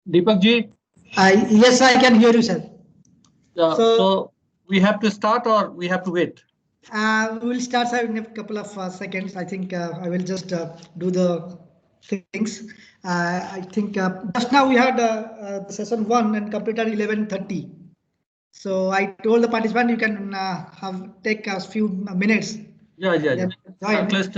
Deepak ji? Yes, I can hear you, sir. So we have to start or we have to wait? We will start, sir, in a couple of seconds. I think I will just do the things. I think just now we had the session 1 and completed 11:30. So I told the participant you can take a few minutes. Yeah. At least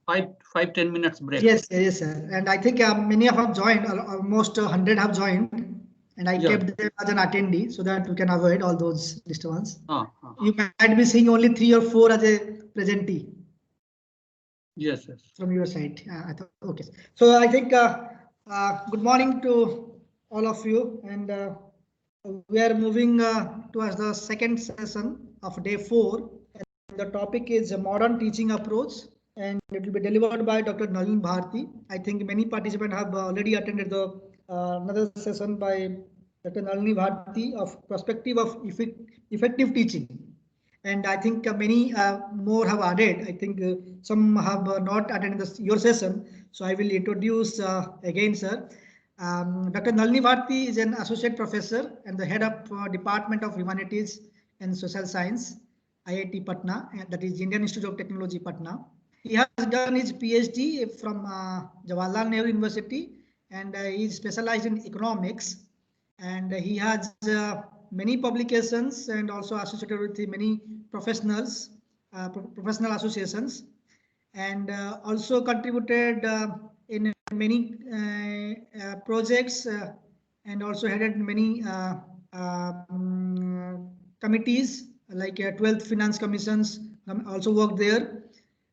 5-10 minutes break. Yes, sir. And I think many of have joined, almost 100 have joined. And I kept them as an attendee so that we can avoid all those disturbance. You might be seeing only 3 or 4 as a presentee. Yes. From your side. Okay. So I think good morning to all of you, and we are moving towards the second session of day 4. And the topic is a modern teaching approach, and it will be delivered by Dr. Nalin Bharti. I think many participants have already attended the another session by Dr. Nalini Bharti of perspective of effective teaching. And I think many more have added. I think some have not attended your session. So I will introduce again, sir. Dr. Nalini Bharti is an associate professor and the head of Department of Humanities and Social Science, IIT Patna, and that is Indian Institute of Technology, Patna. He has done his PhD from Jawaharlal Nehru University, and he is specialized in economics. And he has many publications and also associated with many professionals, professional associations, and also contributed in many projects and also headed many committees like 12th Finance Commissions also worked there.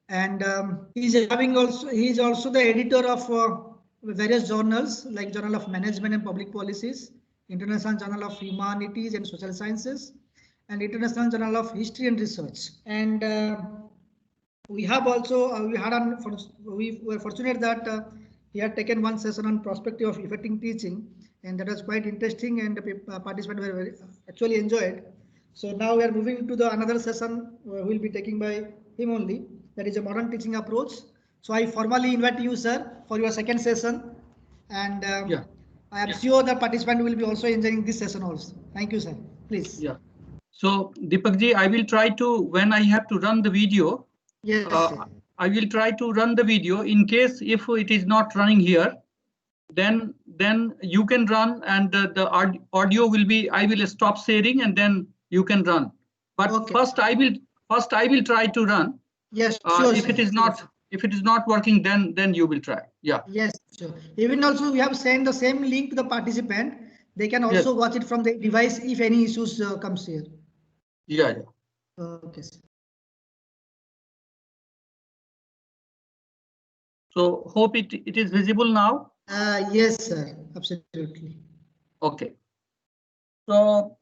And he is also the editor of various journals like Journal of Management and Public Policies, International Journal of Humanities and Social Sciences, and International Journal of History and Research. And we have also we were fortunate that he had taken one session on perspective of effective teaching, and that was quite interesting, and the participants were actually enjoyed. So now we are moving to the another session we will be taking by him only. That is a modern teaching approach. So I formally invite you, sir, for your second session, and I am sure the participant will be also enjoying this session also. Thank you, sir. Please. Yeah. So Deepak ji, I will try to, when I have to run the video, yes, I will try to run the video. In case if it is not running here, then you can run, and the audio will be, I will stop sharing and then you can run. But okay. First I will try to run. Yes, sure. If it is not working, then you will try. Yeah. Yes, sure. Even also we have sent the same link to the participant. They can also watch it from the device if any issues comes here. Yeah. Okay, sir. So hope it is visible now. Yes, sir. Absolutely. Okay. So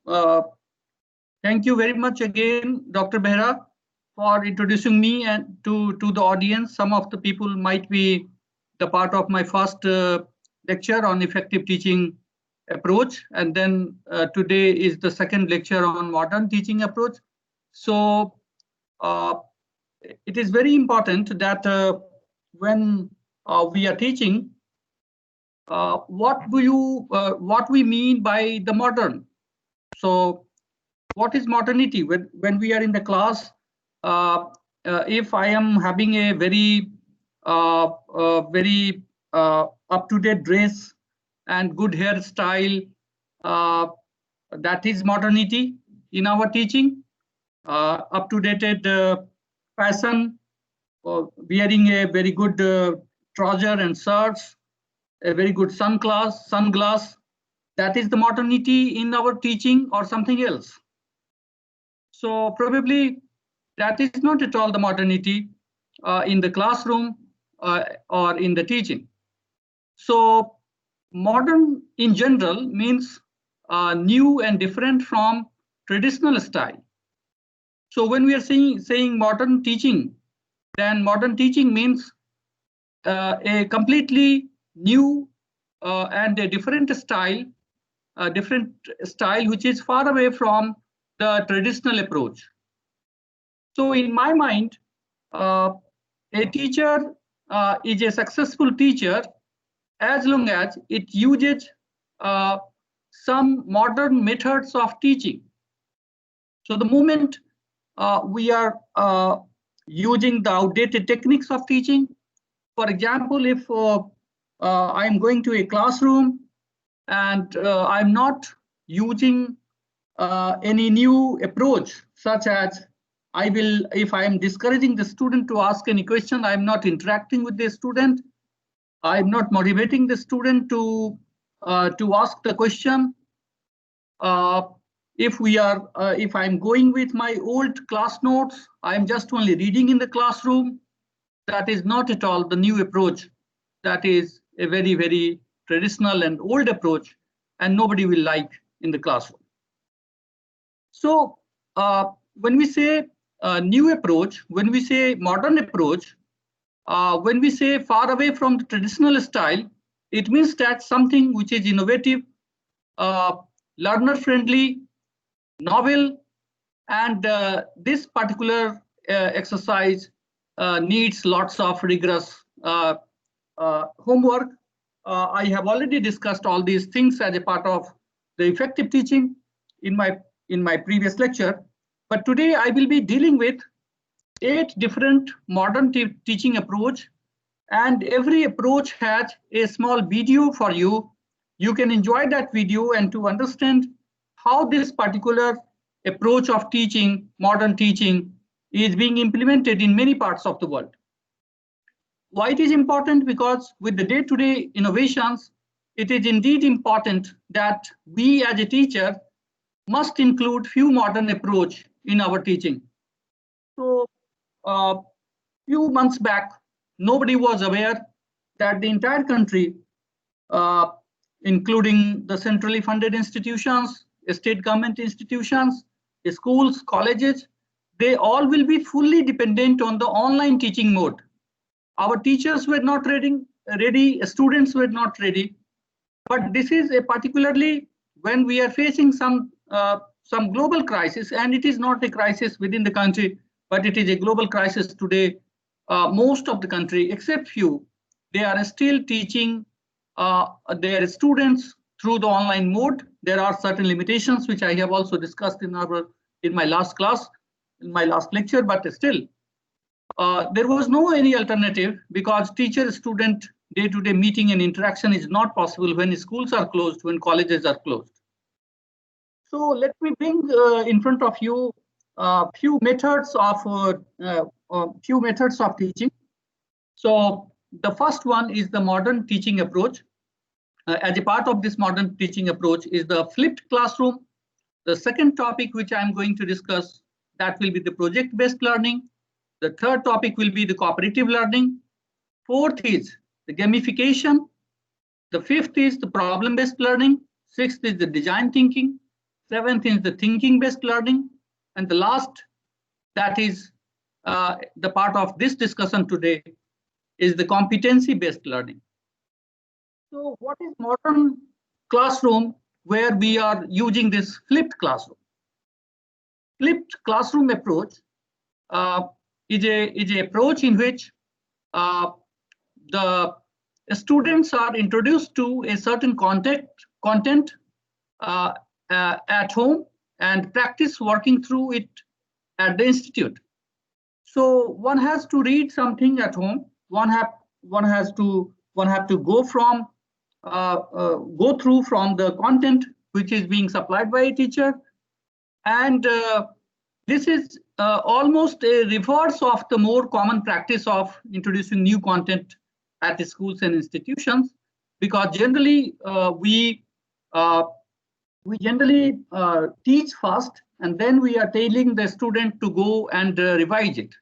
thank you very much again, Dr. Behera, for introducing me and to the audience. Some of the people might be the part of my first lecture on effective teaching approach, and then today is the second lecture on modern teaching approach. So it is very important that when we are teaching, what we mean by the modern. So what is modernity? When we are in the class, if I am having a very up-to-date dress and good hairstyle, that is modernity in our teaching. Up-to-date fashion, wearing a very good trouser and shirts, a very good sunglass. That is the modernity in our teaching or something else. So probably that is not at all the modernity in the classroom or in the teaching. So modern in general means new and different from traditional style. So when we are saying modern teaching, then modern teaching means a completely new and a different style which is far away from the traditional approach. So in my mind, a teacher is a successful teacher as long as it uses some modern methods of teaching. So the moment we are using the outdated techniques of teaching, for example, if I'm going to a classroom and I'm not using any new approach, such as if I am discouraging the student to ask any question, I'm not interacting with the student, I'm not motivating the student to ask the question. If I'm going with my old class notes, I'm just only reading in the classroom. That is not at all the new approach. That is a very, very traditional and old approach, and nobody will like in the classroom. So when we say new approach, when we say modern approach, when we say far away from the traditional style, it means that something which is innovative, learner friendly, novel, and this particular exercise needs lots of rigorous homework. I have already discussed all these things as a part of the effective teaching in my previous lecture, but today I will be dealing with 8 different modern teaching approach, and every approach has a small video for you. You can enjoy that video and to understand how this particular approach of teaching, modern teaching, is being implemented in many parts of the world. Why it is important? Because with the day-to-day innovations, it is indeed important that we as a teacher must include few modern approach in our teaching. So few months back, nobody was aware that the entire country, including the centrally funded institutions, state government institutions, schools, colleges, they all will be fully dependent on the online teaching mode. Our teachers were not ready, students were not ready, but this is a particularly when we are facing some global crisis, and it is not a crisis within the country, but it is a global crisis today. Most of the country, except few, they are still teaching their students through the online mode. There are certain limitations which I have also discussed in my last class, in my last lecture, but still there was no any alternative, because teacher-student day-to-day meeting and interaction is not possible when schools are closed, when colleges are closed. So let me bring in front of you few methods of teaching. So the first one is the modern teaching approach. As a part of this modern teaching approach is the flipped classroom. The second topic which I'm going to discuss, that will be the project-based learning. The third topic will be the cooperative learning. Fourth is the gamification. The fifth is the problem-based learning. Sixth is the design thinking. Seventh is the thinking-based learning. And the last, that is the part of this discussion today, is the competency-based learning. So what is modern classroom where we are using this flipped classroom? Flipped classroom approach is a approach in which the students are introduced to a certain content at home and practice working through it at the institute. So one has to read something at home. One have to go through from the content which is being supplied by a teacher, and this is almost a reverse of the more common practice of introducing new content at the schools and institutions, because generally we generally teach first, and then we are telling the student to go and revise it.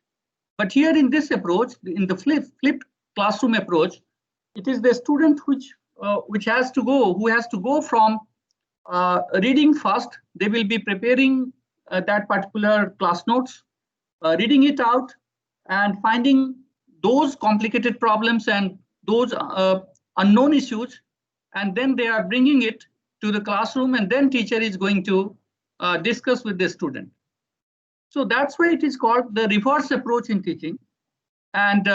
But here in this approach, in the flipped classroom approach, it is the student who has to go from reading first. They will be preparing that particular class notes, reading it out, and finding those complicated problems and those unknown issues, and then they are bringing it to the classroom, and then teacher is going to discuss with the student. So that's why it is called the reverse approach in teaching. And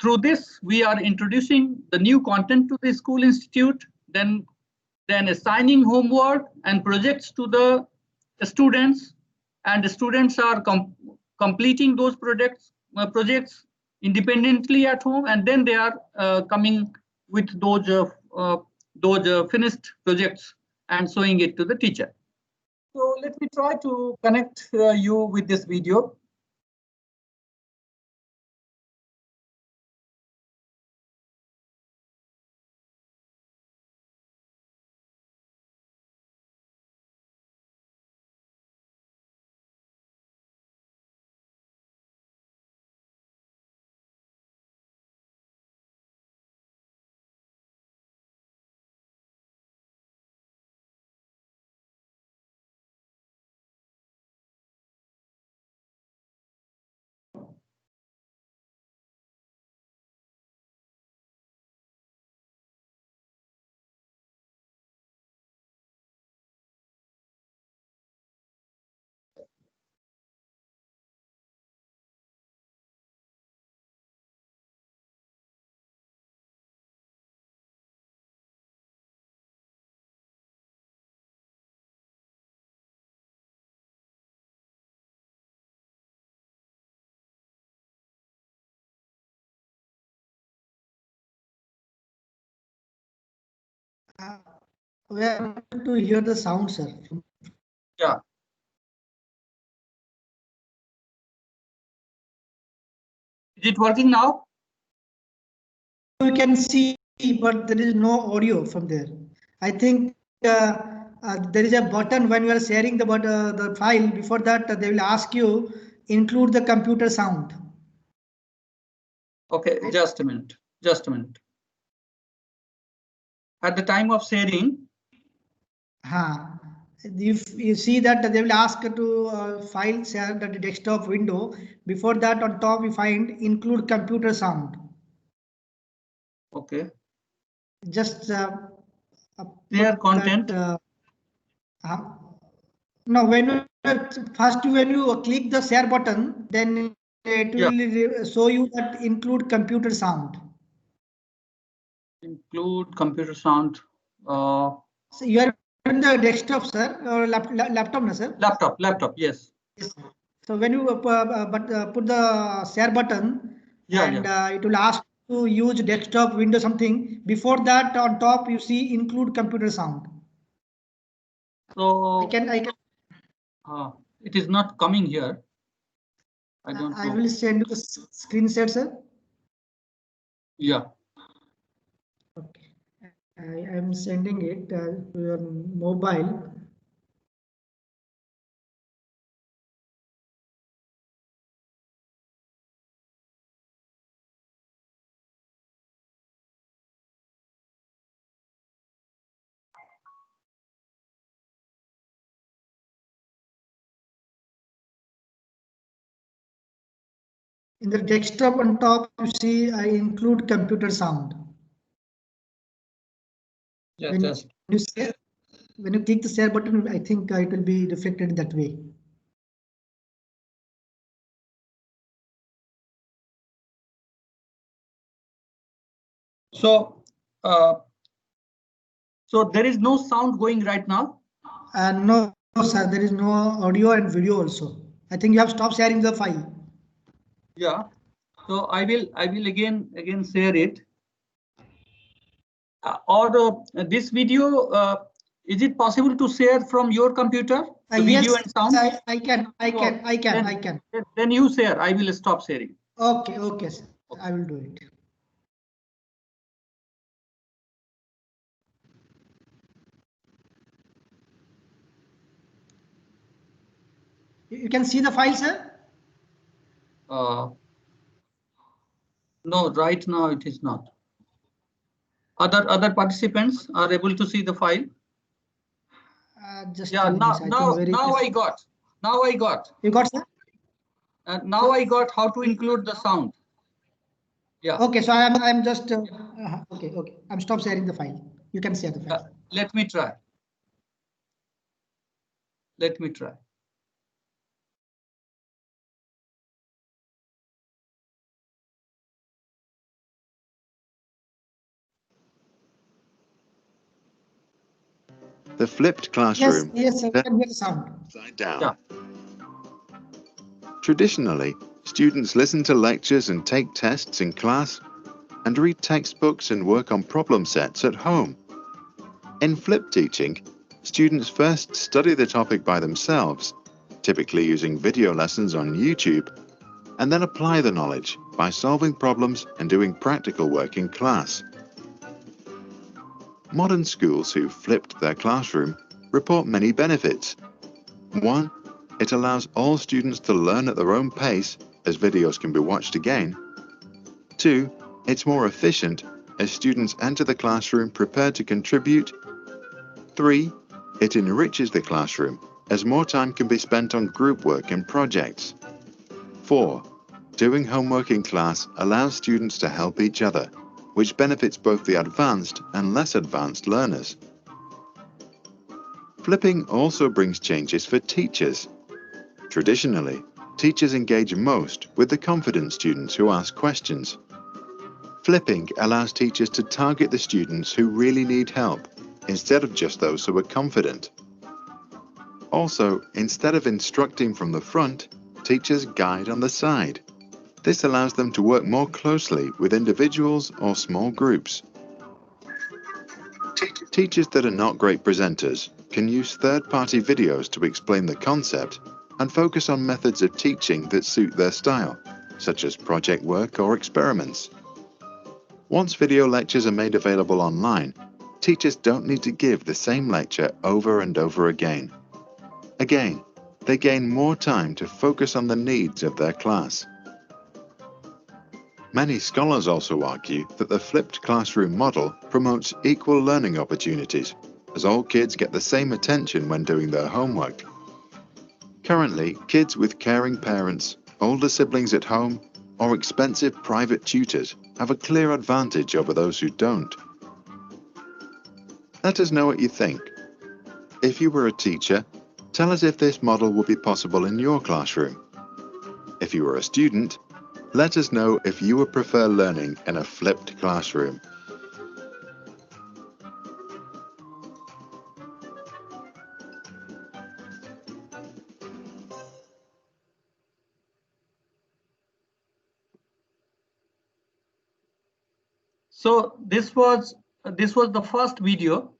through this, we are introducing the new content to the school institute, then assigning homework and projects to the students, and the students are completing those projects independently at home, and then they are coming with those finished projects and showing it to the teacher. So let me try to connect you with this video. We are able to hear the sound, sir. Yeah. Is it working now? We can see, but there is no audio from there. I think there is a button when you are sharing the file. Before that, they will ask you include the computer sound. Okay, just a minute. Just a minute. At the time of sharing, if you see that they will ask to file share the desktop window. Before that, on top we find include computer sound. okay. Just Share content. No, when you click the share button, then it will show you that include computer sound. Include computer sound. So you are in the desktop, sir, or laptop, no, sir? Laptop, yes. Yes, sir. So when you put the share button, it will ask to use desktop window something. Before that, on top you see include computer sound. So I can. it is not coming here. I don't know. I will send you the screen share, sir. Yeah. Okay. I am sending it to your mobile. In the desktop on top, you see I include computer sound. Yeah, when you click the share button, I think it will be reflected in that way. So, so there is no sound going right now? No, sir, there is no audio and video also. I think you have stopped sharing the file. Yeah. So I will again share it. Or this video, is it possible to share from your computer? The Yes, video and sound? I can. Then you share. I will stop sharing. Okay, sir. I will do it. You can see the file, sir? No, right now it is not. Other participants are able to see the file. Just now I got. Now I got. You got, sir? Now I got how to include the sound. Yeah. Okay, so I'm just okay. I'm stop sharing the file. You can share the file. Let me try. Let me try. The flipped classroom Yes, I can hear the sound. upside down. Yeah. Traditionally, students listen to lectures and take tests in class and read textbooks and work on problem sets at home. In flipped teaching, students first study the topic by themselves, typically using video lessons on YouTube, and then apply the knowledge by solving problems and doing practical work in class. Modern schools who flipped their classroom report many benefits. 1. It allows all students to learn at their own pace, as videos can be watched again. 2. It's more efficient, as students enter the classroom prepared to contribute. 3. It enriches the classroom, as more time can be spent on group work and projects. 4. Doing homework in class allows students to help each other, which benefits both the advanced and less advanced learners. Flipping also brings changes for teachers. Traditionally, teachers engage most with the confident students who ask questions. Flipping allows teachers to target the students who really need help, instead of just those who are confident. Also, instead of instructing from the front, teachers guide on the side. This allows them to work more closely with individuals or small groups. Teachers that are not great presenters can use third-party videos to explain the concept and focus on methods of teaching that suit their style, such as project work or experiments. Once video lectures are made available online, teachers don't need to give the same lecture over and over again. Again, they gain more time to focus on the needs of their class. Many scholars also argue that the flipped classroom model promotes equal learning opportunities, as all kids get the same attention when doing their homework. Currently, kids with caring parents, older siblings at home, or expensive private tutors have a clear advantage over those who don't. Let us know what you think. If you were a teacher, tell us if this model would be possible in your classroom. If you were a student, let us know if you would prefer learning in a flipped classroom. So this was the first video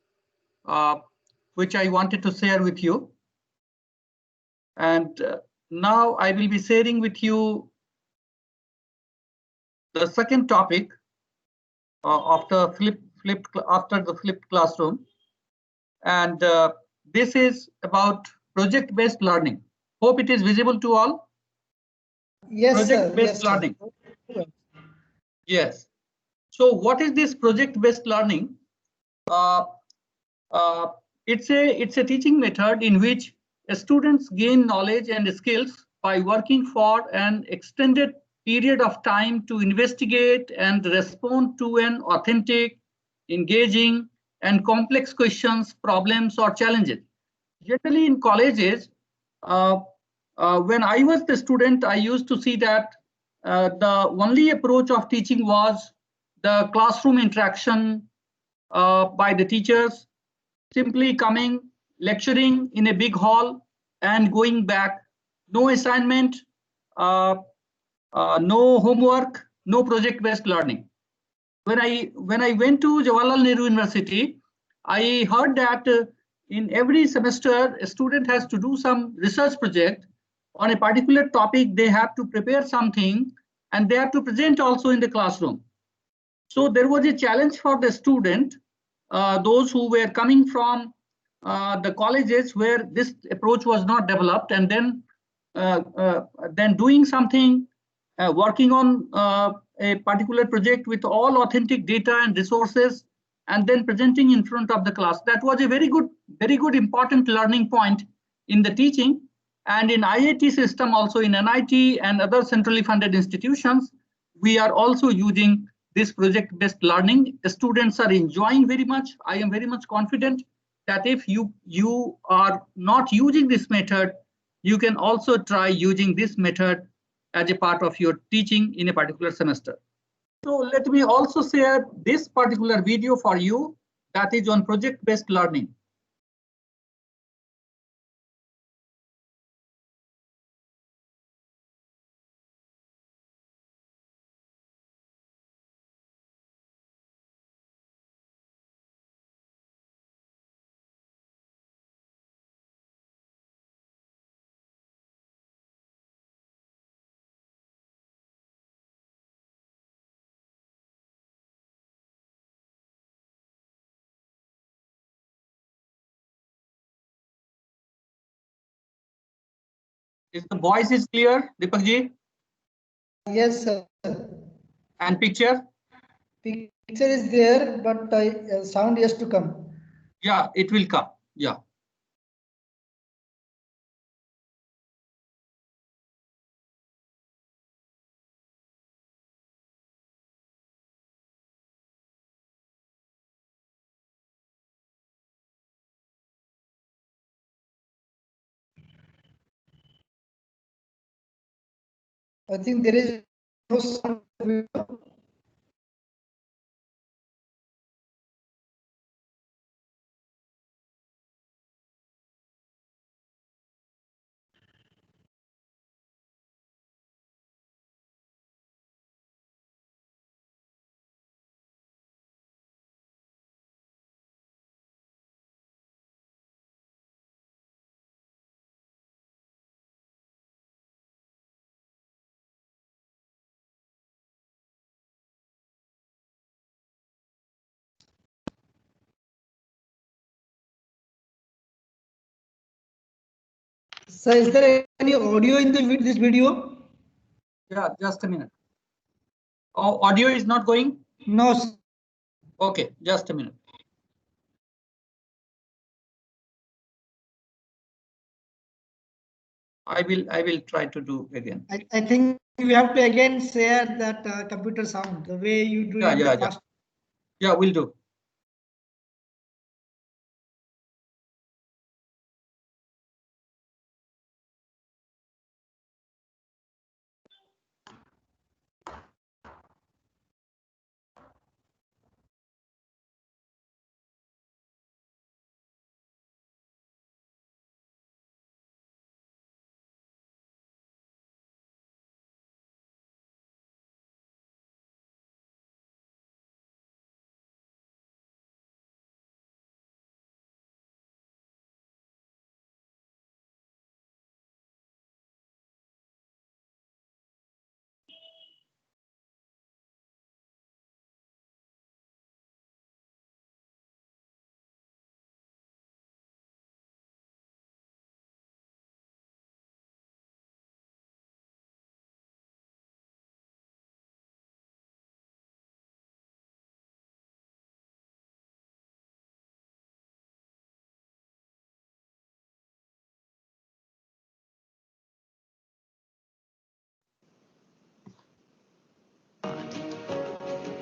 which I wanted to share with you, and now I will be sharing with you the second topic after the flipped classroom, and this is about project-based learning. Hope it is visible to all. Yes, Project-based learning. Yes. So what is this project-based learning? It's a teaching method in which students gain knowledge and skills by working for an extended period of time to investigate and respond to an authentic, engaging, and complex questions, problems, or challenges. Generally, in colleges, when I was the student, I used to see that the only approach of teaching was the classroom interaction by the teachers, simply coming, lecturing in a big hall and going back. No assignment, no homework, no project-based learning. When I went to Jawaharlal Nehru University, I heard that in every semester, a student has to do some research project on a particular topic. They have to prepare something and they have to present also in the classroom. So there was a challenge for the student, those who were coming from the colleges where this approach was not developed, and then doing something, working on a particular project with all authentic data and resources, and then presenting in front of the class. That was a very good important learning point in the teaching. And in IIT system, also in NIT and other centrally funded institutions, we are also using this project-based learning. The students are enjoying very much. I am very much confident that if you are not using this method, you can also try using this method as a part of your teaching in a particular semester. So let me also share this particular video for you that is on project-based learning. Is the voice is clear, Deepak ji? Yes, sir. And picture? Picture is there, but sound has to come. Yeah, it will come. Yeah. I think there is no sound. So is there any audio in this video? Yeah, just a minute. Oh, audio is not going? No, sir. Okay, just a minute. I will try to do again. I think we have to again share that computer sound the way you do in the past. Yeah, we'll do.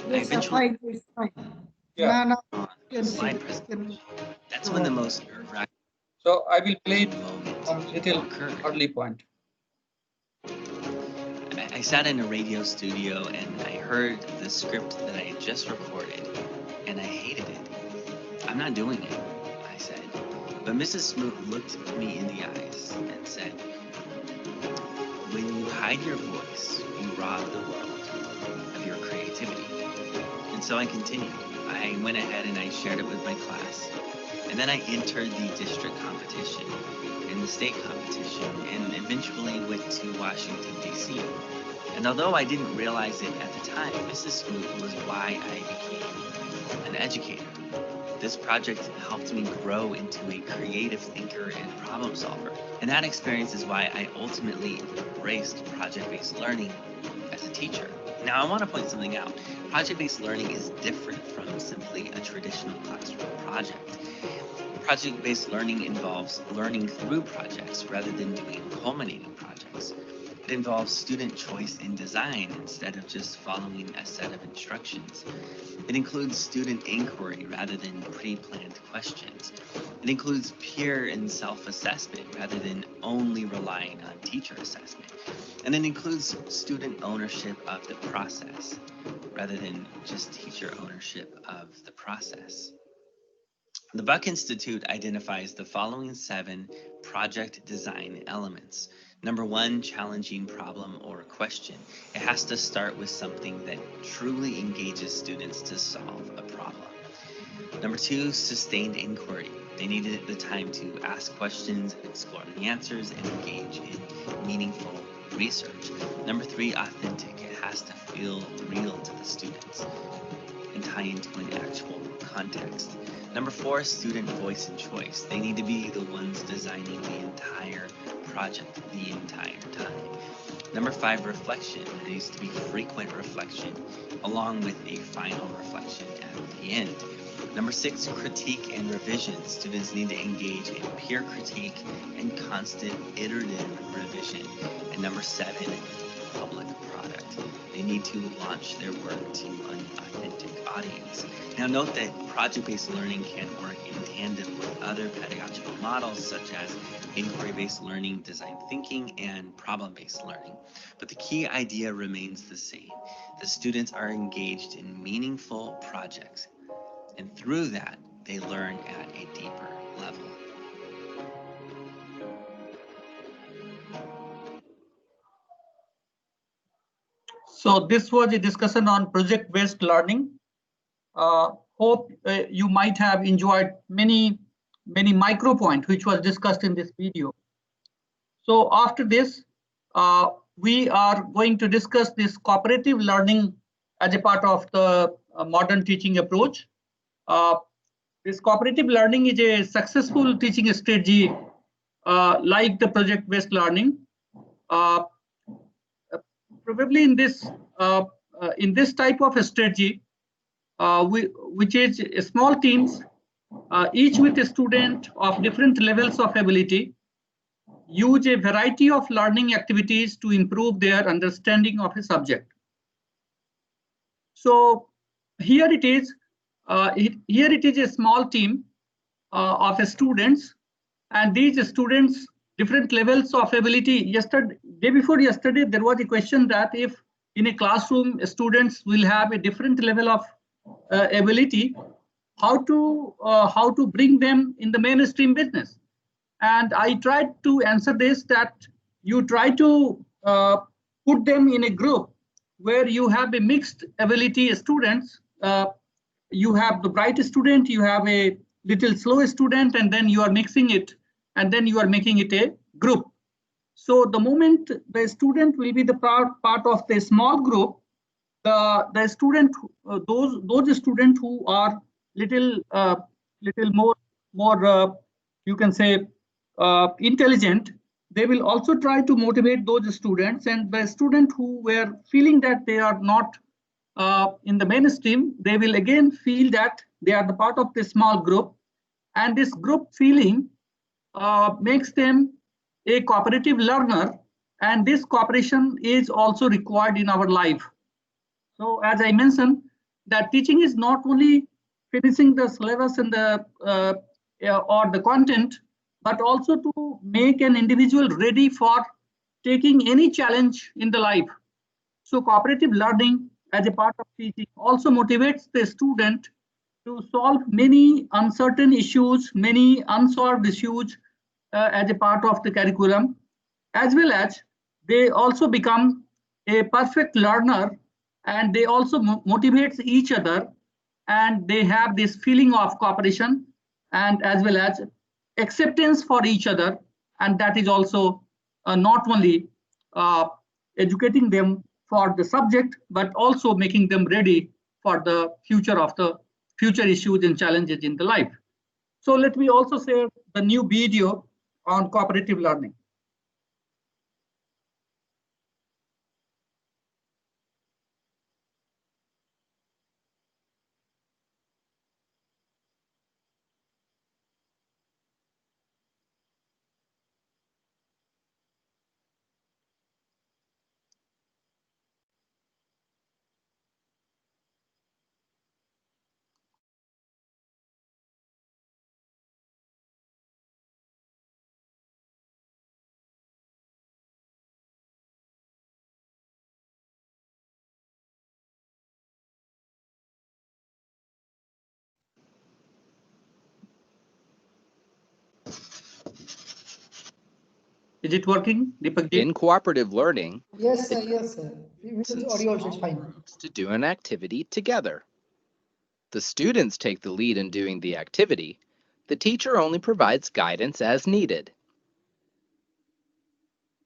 Yes, eventually- it's fine. Yeah. No, slide presentation. That's when the most nerve-wracking So I will play it moment from little occurred. early point. I sat in a radio studio and I heard the script that I had just recorded, and I hated it. I'm not doing it, I said. But Mrs. Smoot looked me in the eyes and said, when you hide your voice, you rob the world of your creativity. And so I continued. I went ahead and I shared it with my class. And then I entered the district competition and the state competition and eventually went to Washington, D.C. And although I didn't realize it at the time, Mrs. Smoot was why I became an educator. This project helped me grow into a creative thinker and problem solver. And that experience is why I ultimately embraced project-based learning as a teacher. Now I want to point something out. Project-based learning is different from simply a traditional classroom project. Project-based learning involves learning through projects rather than doing culminating projects. It involves student choice in design instead of just following a set of instructions. It includes student inquiry rather than pre-planned questions. It includes peer and self-assessment rather than only relying on teacher assessment. And it includes student ownership of the process rather than just teacher ownership of the process. The Buck Institute identifies the following 7 project design elements. Number 1, challenging problem or question. It has to start with something that truly engages students to solve a problem. Number 2, sustained inquiry. They needed the time to ask questions, explore the answers, and engage in meaningful research. Number 3, authentic. It has to feel real to the students and tie into an actual context. Number 4, student voice and choice. They need to be the ones designing the entire project the entire time. Number 5, reflection. There needs to be frequent reflection along with a final reflection at the end. Number 6, critique and revision. Students need to engage in peer critique and constant iterative revision. And number 7, public product. They need to launch their work to an authentic audience. Now note that project-based learning can work in tandem with other pedagogical models such as inquiry-based learning, design thinking, and problem-based learning. But the key idea remains the same. The students are engaged in meaningful projects, and through that, they learn at a deeper level. So this was a discussion on project-based learning. Hope you might have enjoyed many micro points which was discussed in this video. So after this, we are going to discuss this cooperative learning as a part of the modern teaching approach. This cooperative learning is a successful teaching strategy like the project-based learning. Probably in this type of a strategy, which is small teams, each with a student of different levels of ability, use a variety of learning activities to improve their understanding of a subject. So here it is. Here it is a small team of students, and these students different levels of ability. Day before yesterday, there was a question that if in a classroom students will have a different level of ability, how to bring them in the mainstream business. And I tried to answer this, that you try to put them in a group where you have a mixed ability students. You have the bright student, you have a little slow student, and then you are mixing it, and then you are making it a group. So the moment the student will be the part of the small group, the student, those students who are little more you can say intelligent, they will also try to motivate those students, and the students who were feeling that they are not in the mainstream, they will again feel that they are the part of the small group, and this group feeling makes them a cooperative learner, and this cooperation is also required in our life. So as I mentioned, that teaching is not only finishing the syllabus and the or the content, but also to make an individual ready for taking any challenge in the life. So cooperative learning as a part of teaching also motivates the student to solve many uncertain issues, many unsolved issues as a part of the curriculum, as well as they also become a perfect learner, and they also motivate each other, and they have this feeling of cooperation and as well as acceptance for each other, and that is also not only educating them for the subject, but also making them ready for the future issues and challenges in the life. So let me also share the new video on cooperative learning. Is it working, Deepak? In cooperative learning, Yes, sir. Yes, sir. With audio also is fine. to do an activity together. The students take the lead in doing the activity. The teacher only provides guidance as needed.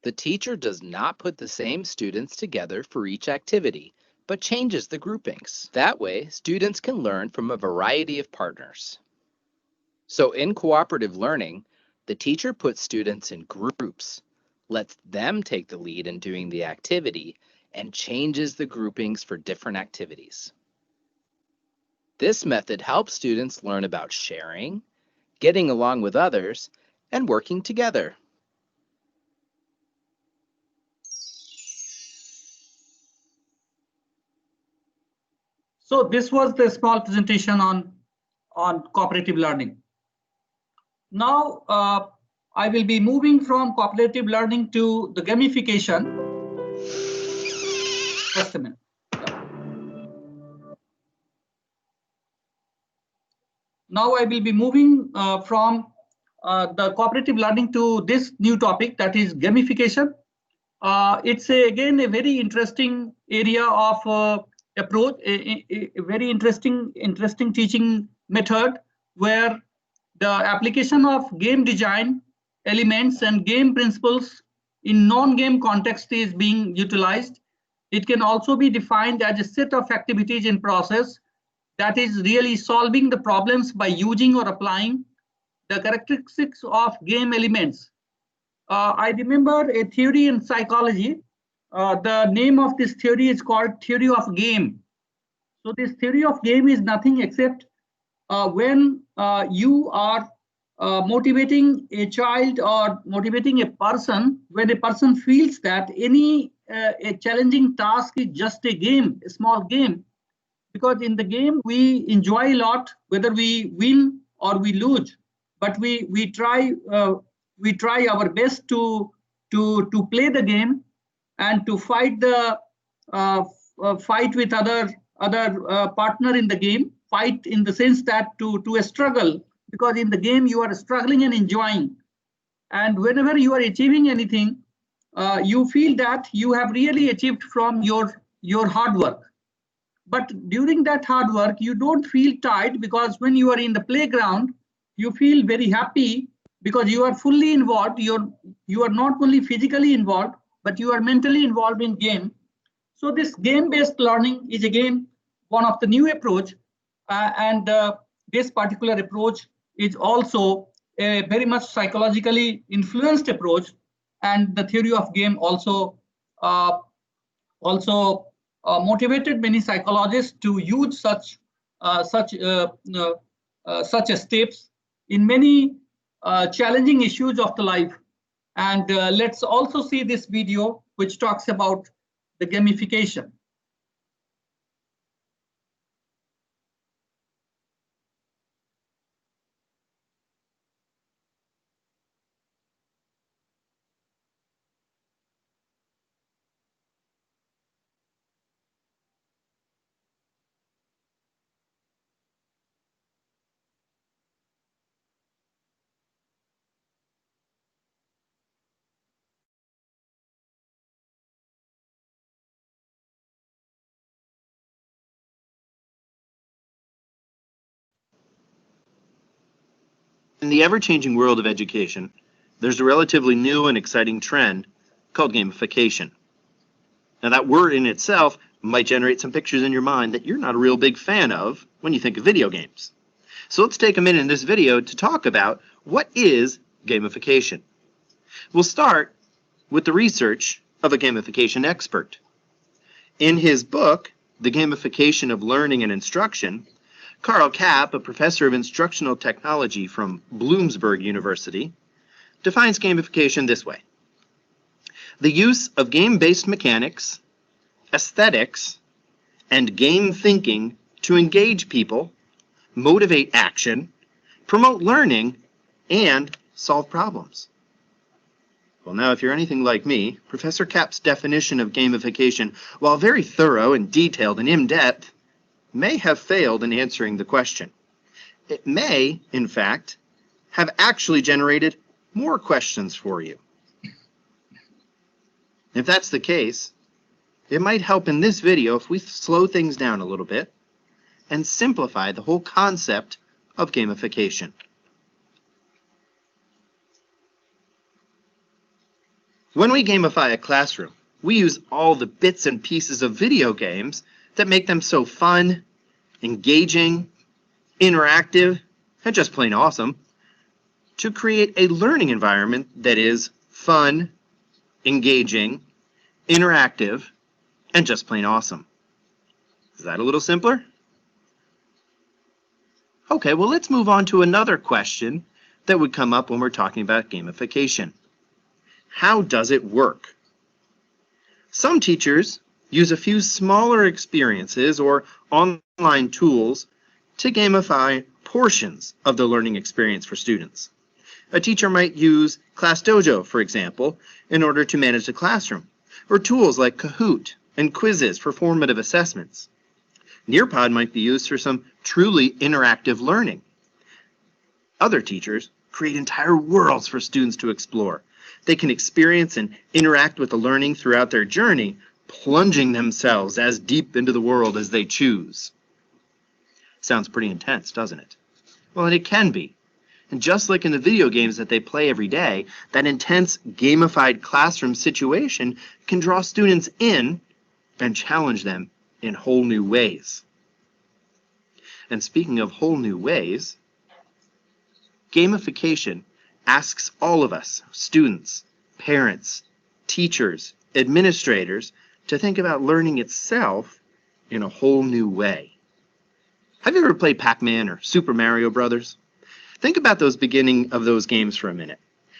The teacher does not put the same students together for each activity, but changes the groupings. That way, students can learn from a variety of partners. So in cooperative learning, the teacher puts students in groups. lets them take the lead in doing the activity, and changes the groupings for different activities. This method helps students learn about sharing, getting along with others, and working together. So this was the small presentation on cooperative learning. Now I will be moving from cooperative learning to the gamification. Just a minute. Now I will be moving from the cooperative learning to this new topic, that is gamification. It's again a very interesting area of approach, a very interesting teaching method, where the application of game design elements and game principles in non-game context is being utilized. It can also be defined as a set of activities in process that is really solving the problems by using or applying the characteristics of game elements. I remember a theory in psychology. The name of this theory is called theory of game. So this theory of game is nothing except when you are motivating a child or motivating a person, when a person feels that any a challenging task is just a game, a small game, because in the game we enjoy a lot, whether we win or we lose, but we try our best to play the game and to fight the fight with other partner in the game. Fight in the sense that to a struggle, because in the game you are struggling and enjoying, and whenever you are achieving anything, you feel that you have really achieved from your hard work. But during that hard work, you don't feel tired, because when you are in the playground, you feel very happy because you are fully involved. You are not only physically involved, but you are mentally involved in game. So this game-based learning is again one of the new approach, and this particular approach is also a very much psychologically influenced approach, and the theory of game also motivated many psychologists to use such steps in many challenging issues of the life. And let's also see this video, which talks about the gamification. In the ever-changing world of education, there's a relatively new and exciting trend called gamification. Now, that word in itself might generate some pictures in your mind that you're not a real big fan of when you think of video games. So let's take a minute in this video to talk about what is gamification. We'll start with the research of a gamification expert. In his book, The Gamification of Learning and Instruction, Carl Kapp, a professor of instructional technology from Bloomsburg University, defines gamification this way: the use of game-based mechanics, aesthetics, and game thinking to engage people, motivate action, promote learning, and solve problems. Well, now, if you're anything like me, Professor Kapp's definition of gamification, while very thorough and detailed and in-depth, may have failed in answering the question. It may, in fact, have actually generated more questions for you. If that's the case, it might help in this video if we slow things down a little bit and simplify the whole concept of gamification. When we gamify a classroom, we use all the bits and pieces of video games that make them so fun, engaging, interactive, and just plain awesome to create a learning environment that is fun, engaging, interactive, and just plain awesome. Is that a little simpler? Okay, well, let's move on to another question that would come up when we're talking about gamification. How does it work? Some teachers use a few smaller experiences or online tools to gamify portions of the learning experience for students. A teacher might use Class Dojo, for example, in order to manage the classroom, or tools like Kahoot and quizzes for formative assessments. Nearpod might be used for some truly interactive learning. Other teachers create entire worlds for students to explore. They can experience and interact with the learning throughout their journey, plunging themselves as deep into the world as they choose. Sounds pretty intense, doesn't it? Well, and it can be. And just like in the video games that they play every day, that intense gamified classroom situation can draw students in and challenge them in whole new ways. And speaking of whole new ways, gamification asks all of us, students, parents, teachers, administrators, to think about learning itself in a whole new way. Have you ever played Pac-Man or Super Mario Brothers? Think about those beginning of those games for a minute.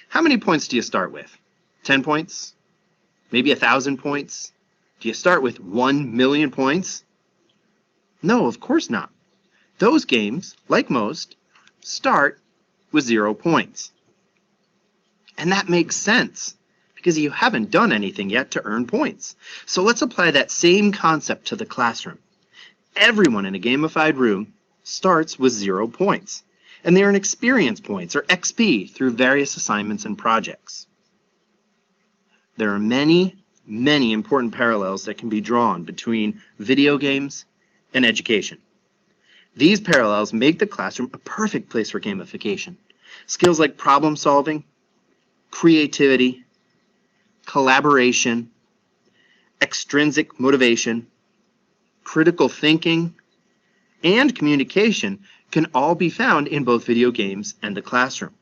How many points do you start with? 10 points? Maybe 1,000 points? Do you start with 1 million points? No, of course not. Those games, like most, start with 0 points. And that makes sense because you haven't done anything yet to earn points. So let's apply that same concept to the classroom. Everyone in a gamified room starts with 0 points, and they earn experience points, or XP, through various assignments and projects. There are many important parallels that can be drawn between video games and education. These parallels make the classroom a perfect place for gamification. Skills like problem solving, creativity, collaboration, extrinsic motivation, critical thinking, and communication can all be found in both video games and the classroom.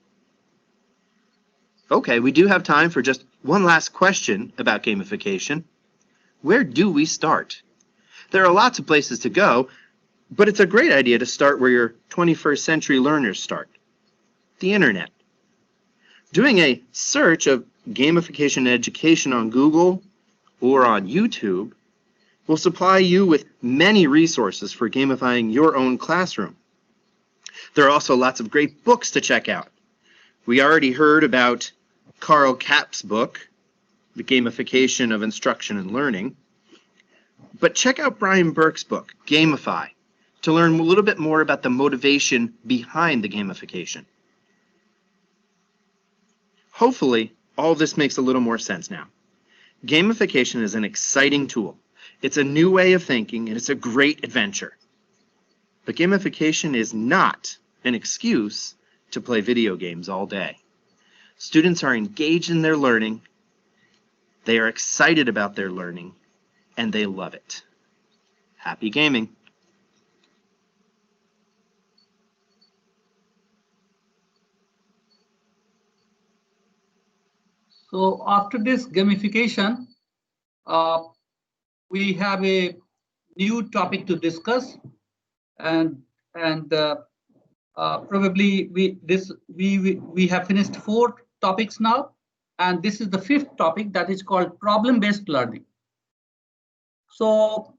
Okay, we do have time for just one last question about gamification. Where do we start? There are lots of places to go, but it's a great idea to start where your 21st century learners start, the internet. Doing a search of gamification education on Google or on YouTube will supply you with many resources for gamifying your own classroom. There are also lots of great books to check out. We already heard about Carl Kapp's book, The Gamification of Instruction and Learning. But check out Brian Burke's book, Gamify, to learn a little bit more about the motivation behind the gamification. Hopefully, all this makes a little more sense now. Gamification is an exciting tool. It's a new way of thinking, and it's a great adventure. But gamification is not an excuse to play video games all day. Students are engaged in their learning, they are excited about their learning, and they love it. Happy gaming. So after this gamification, we have a new topic to discuss, and probably we have finished 4 topics now, and this is the 5th topic, that is called problem-based learning. So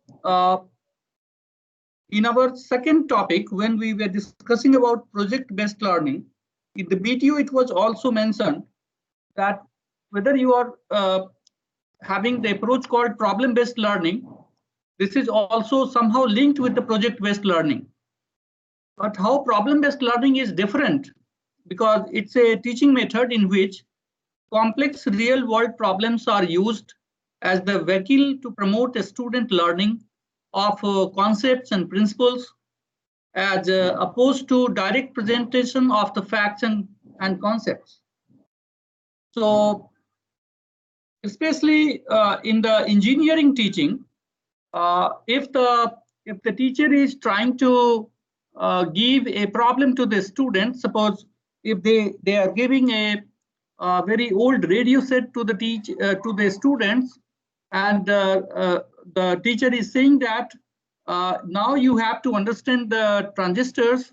in our 2nd topic, when we were discussing about project-based learning, in the BTU it was also mentioned that whether you are having the approach called problem-based learning, this is also somehow linked with the project-based learning. But how problem-based learning is different, because it's a teaching method in which complex real-world problems are used as the vehicle to promote a student learning of concepts and principles, as opposed to direct presentation of the facts and concepts. So, especially in the engineering teaching, if the teacher is trying to give a problem to the student, suppose if they are giving a very old radio set to the students, and the teacher is saying that now you have to understand the transistors,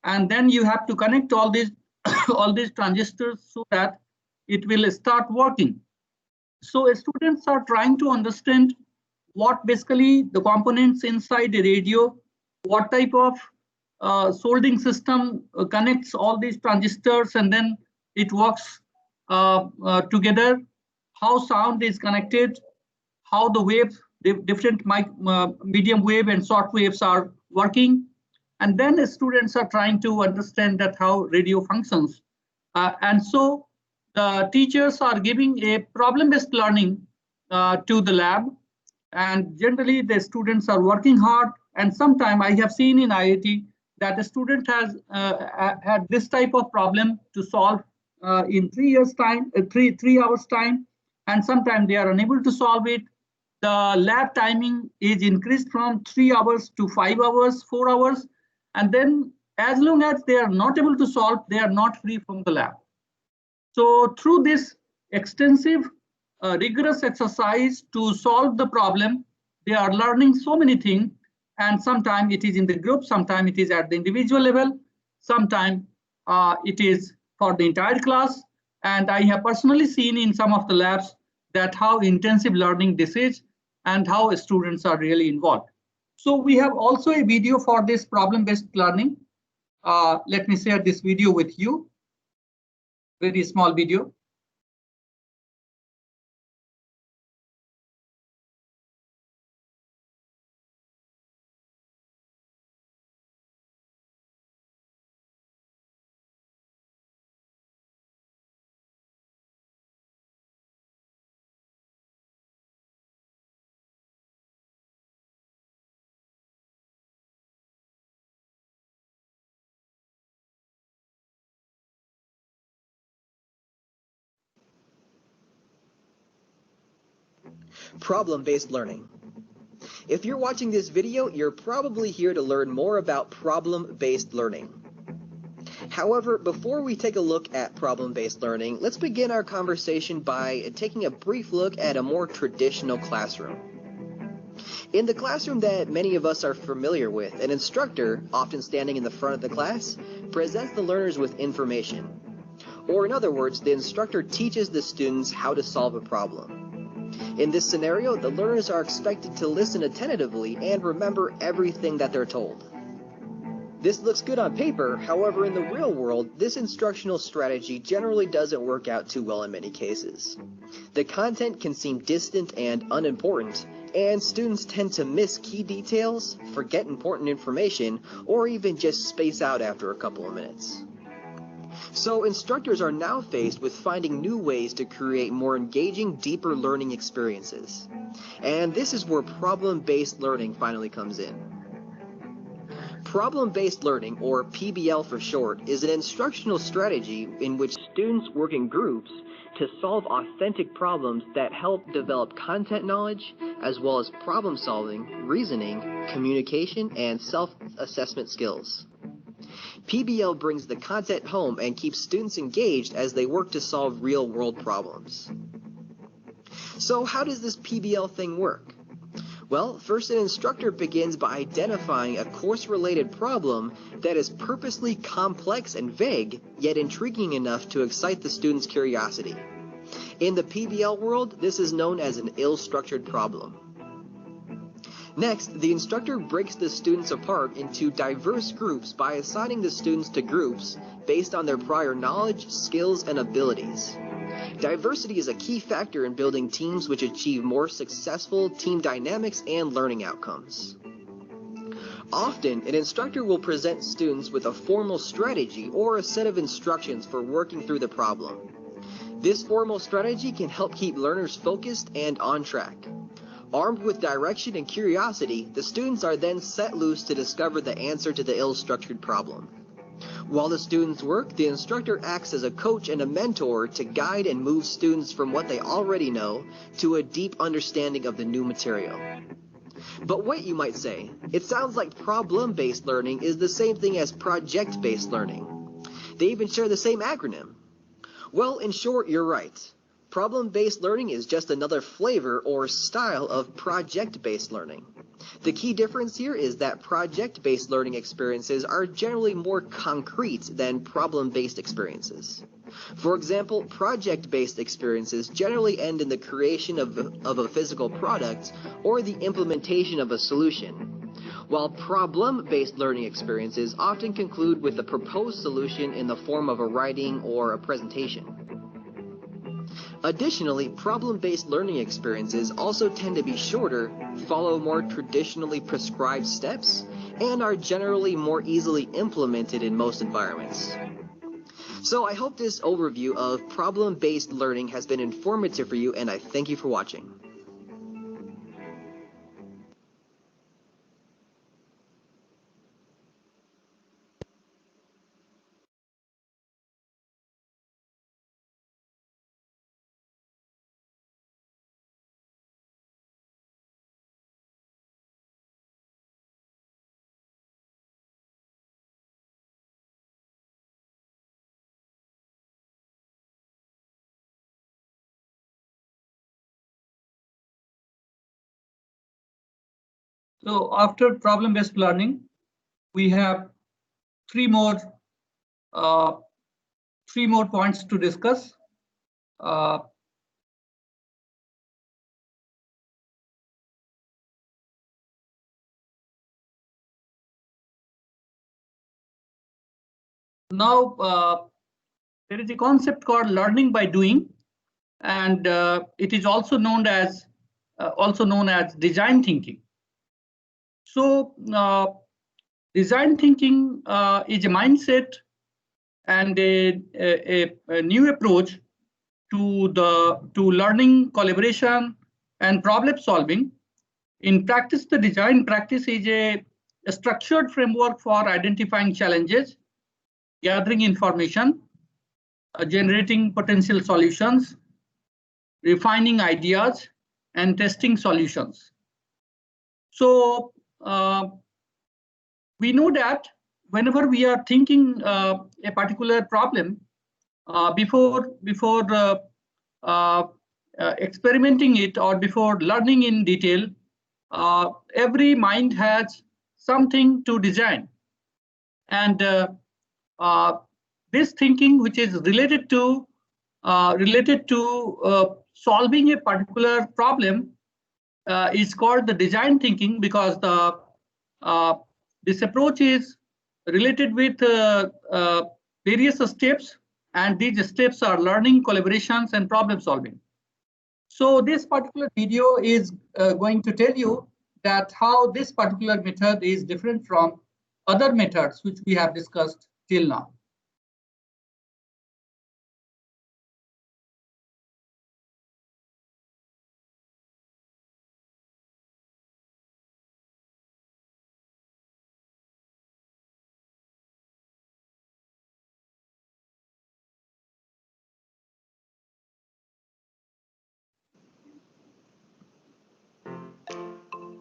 and then you have to connect all these all these transistors so that it will start working. So students are trying to understand what basically the components inside the radio, what type of soldering system connects all these transistors and then it works together, how sound is connected, how the waves, different medium wave and short waves are working. And then the students are trying to understand that how radio functions. And so the teachers are giving a problem-based learning to the lab. And generally the students are working hard. And sometimes I have seen in IIT that a student has had this type of problem to solve in 3 years time, 3 hours time. And sometimes they are unable to solve it. The lab timing is increased from 3 hours to 5 hours, 4 hours. And then as long as they are not able to solve, they are not free from the lab. So through this extensive, rigorous exercise to solve the problem, they are learning so many things. And sometimes it is in the group, sometimes it is at the individual level, sometimes it is for the entire class. And I have personally seen in some of the labs that how intensive learning this is and how students are really involved. So we have also a video for this problem-based learning. Let me share this video with you. Very small video. Problem-based learning. If you're watching this video, you're probably here to learn more about problem-based learning. However, before we take a look at problem-based learning, let's begin our conversation by taking a brief look at a more traditional classroom. In the classroom that many of us are familiar with, an instructor, often standing in the front of the class, presents the learners with information. Or in other words, the instructor teaches the students how to solve a problem. In this scenario, the learners are expected to listen attentively and remember everything that they're told. This looks good on paper, however, in the real world, this instructional strategy generally doesn't work out too well in many cases. The content can seem distant and unimportant, and students tend to miss key details, forget important information, or even just space out after a couple of minutes. So instructors are now faced with finding new ways to create more engaging, deeper learning experiences. And this is where problem-based learning finally comes in. Problem-based learning, or PBL for short, is an instructional strategy in which students work in groups to solve authentic problems that help develop content knowledge, as well as problem solving, reasoning, communication, and self-assessment skills. PBL brings the content home and keeps students engaged as they work to solve real-world problems. So how does this PBL thing work? Well, first an instructor begins by identifying a course-related problem that is purposely complex and vague, yet intriguing enough to excite the student's curiosity. In the PBL world, this is known as an ill-structured problem. Next, the instructor breaks the students apart into diverse groups by assigning the students to groups based on their prior knowledge, skills, and abilities. Diversity is a key factor in building teams which achieve more successful team dynamics and learning outcomes. Often, an instructor will present students with a formal strategy or a set of instructions for working through the problem. This formal strategy can help keep learners focused and on track. Armed with direction and curiosity, the students are then set loose to discover the answer to the ill-structured problem. While the students work, the instructor acts as a coach and a mentor to guide and move students from what they already know to a deep understanding of the new material. But wait, you might say, it sounds like problem-based learning is the same thing as project-based learning. They even share the same acronym. Well, in short, you're right. Problem-based learning is just another flavor or style of project-based learning. The key difference here is that project-based learning experiences are generally more concrete than problem-based experiences. For example, project-based experiences generally end in the creation of a physical product or the implementation of a solution, while problem-based learning experiences often conclude with a proposed solution in the form of a writing or a presentation. Additionally, problem-based learning experiences also tend to be shorter, follow more traditionally prescribed steps, and are generally more easily implemented in most environments. So I hope this overview of problem-based learning has been informative for you, and I thank you for watching. So after problem-based learning, we have three more points to discuss. Now, there is a concept called learning by doing, and it is also known as design thinking. So, design thinking is a mindset and a new approach to learning, collaboration, and problem solving. In practice, the design practice is a structured framework for identifying challenges, gathering information, generating potential solutions, refining ideas, and testing solutions. So we know that whenever we are thinking a particular problem, before experimenting it or before learning in detail, every mind has something to design, and this thinking, which is related to solving a particular problem, is called the design thinking, because this approach is related with various steps, and these steps are learning, collaborations, and problem solving. So this particular video is going to tell you that how this particular method is different from other methods which we have discussed till now.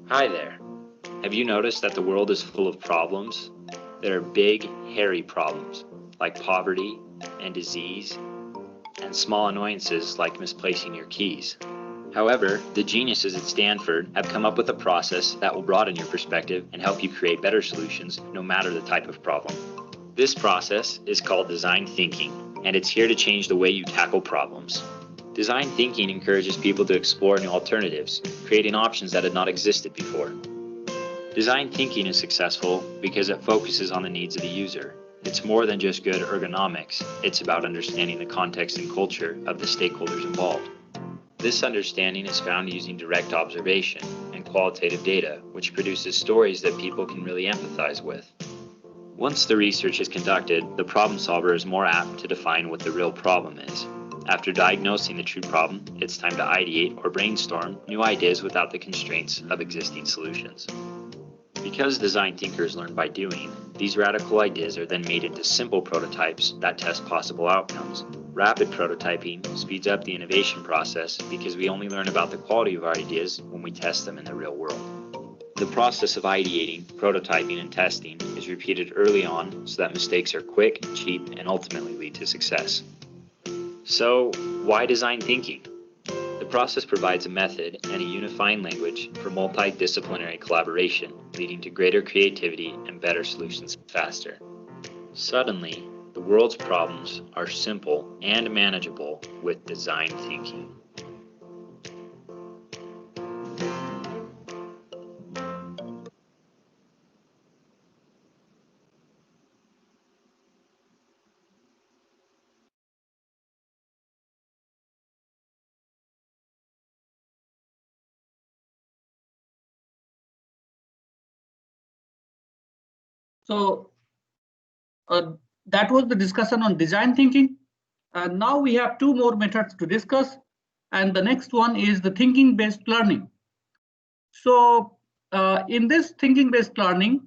Hi there. Have you noticed that the world is full of problems? There are big, hairy problems like poverty and disease, and small annoyances like misplacing your keys. However, the geniuses at Stanford have come up with a process that will broaden your perspective and help you create better solutions no matter the type of problem. This process is called design thinking, and it's here to change the way you tackle problems. Design thinking encourages people to explore new alternatives, creating options that had not existed before. Design thinking is successful because it focuses on the needs of the user. It's more than just good ergonomics, it's about understanding the context and culture of the stakeholders involved. This understanding is found using direct observation and qualitative data, which produces stories that people can really empathize with. Once the research is conducted, the problem solver is more apt to define what the real problem is. After diagnosing the true problem, it's time to ideate or brainstorm new ideas without the constraints of existing solutions. Because design thinkers learn by doing, these radical ideas are then made into simple prototypes that test possible outcomes. Rapid prototyping speeds up the innovation process because we only learn about the quality of our ideas when we test them in the real world. The process of ideating, prototyping, and testing is repeated early on so that mistakes are quick, cheap, and ultimately lead to success. So, why design thinking? The process provides a method and a unifying language for multidisciplinary collaboration, leading to greater creativity and better solutions faster. Suddenly, the world's problems are simple and manageable with design thinking. So that was the discussion on design thinking. Now we have two more methods to discuss, and the next one is the thinking-based learning. So in this thinking-based learning,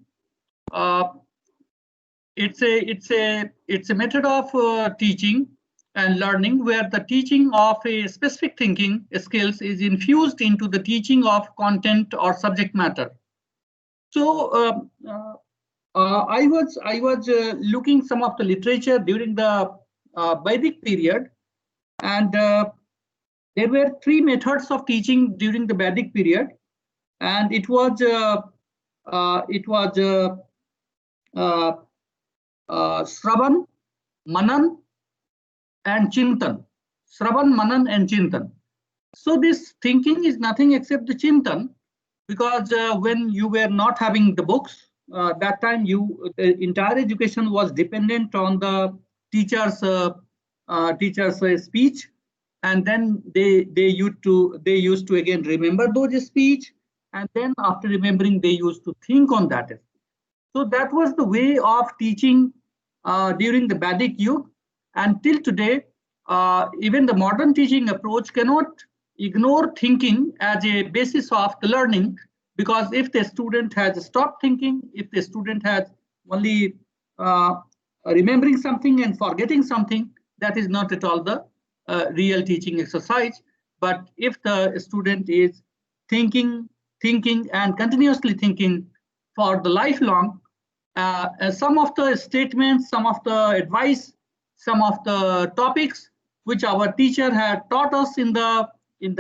it's a method of teaching and learning where the teaching of a specific thinking skills is infused into the teaching of content or subject matter. So I was looking some of the literature during the Vedic period, and there were three methods of teaching during the Vedic period, and it was Shravan, Manan, and Chintan. Shravan, Manan, and Chintan. So this thinking is nothing except the Chintan, because when you were not having the books, that time the entire education was dependent on the teacher's speech, and then they used to again remember those speech, and then after remembering they used to think on that. So that was the way of teaching during the Vedic Yuga, and till today, even the modern teaching approach cannot ignore thinking as a basis of the learning, because if the student has stopped thinking, if the student has only remembering something and forgetting something, that is not at all the real teaching exercise. But if the student is thinking and continuously thinking for the lifelong, some of the statements, some of the advice, some of the topics which our teacher had taught us in the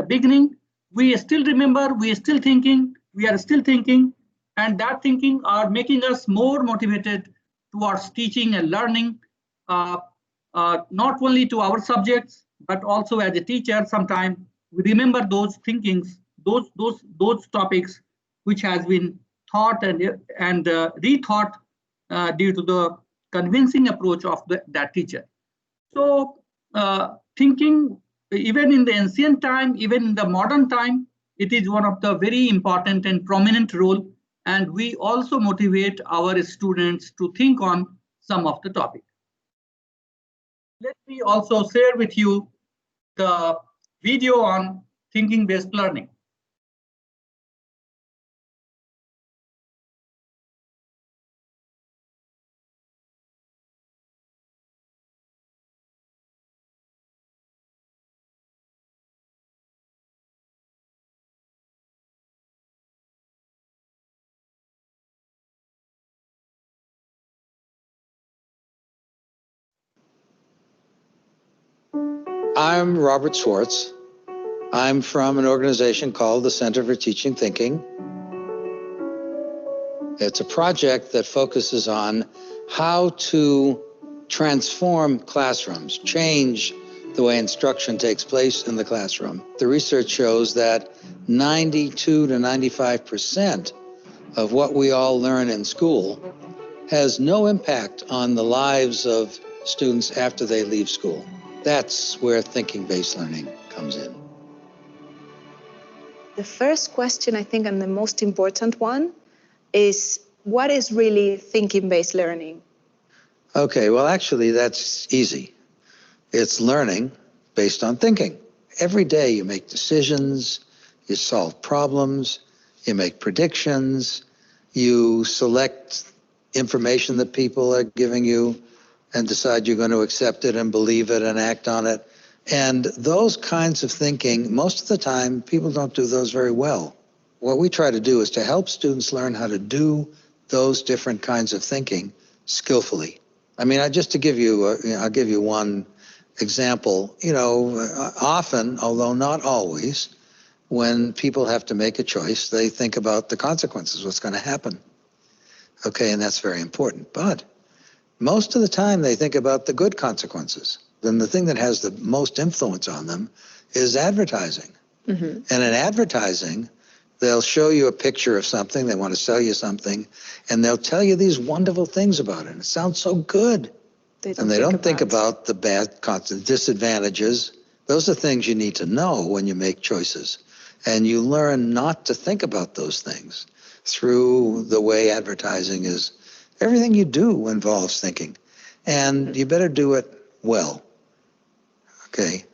beginning, we still remember, we are still thinking, and that thinking are making us more motivated towards teaching and learning, not only to our subjects, but also as a teacher. Sometimes we remember those thinkings, those topics which has been thought and rethought due to the convincing approach of that teacher. So thinking, even in the ancient time, even in the modern time, it is one of the very important and prominent role, and we also motivate our students to think on some of the topic. Let me also share with you the video on thinking-based learning. I'm Robert Swartz. I'm from an organization called the Center for Teaching Thinking. It's a project that focuses on how to transform classrooms, change the way instruction takes place in the classroom. The research shows that 92 to 95% of what we all learn in school has no impact on the lives of students after they leave school. That's where thinking-based learning comes in. The first question, I think, and the most important one, is what is really thinking-based learning? Okay, well, actually, that's easy. It's learning based on thinking. Every day you make decisions, you solve problems, you make predictions, you select information that people are giving you and decide you're going to accept it and believe it and act on it. And those kinds of thinking, most of the time, people don't do those very well. What we try to do is to help students learn how to do those different kinds of thinking skillfully. I mean, just to give you, I'll give you one example, often, although not always, when people have to make a choice, they think about the consequences, what's going to happen. Okay, and that's very important. But most of the time they think about the good consequences. Then the thing that has the most influence on them is advertising. And in advertising, they'll show you a picture of something, they want to sell you something, and they'll tell you these wonderful things about it. It sounds so good. And they don't think about the bad disadvantages. Those are things you need to know when you make choices. And you learn not to think about those things through the way advertising is. Everything you do involves thinking. And you better do it well. Okay.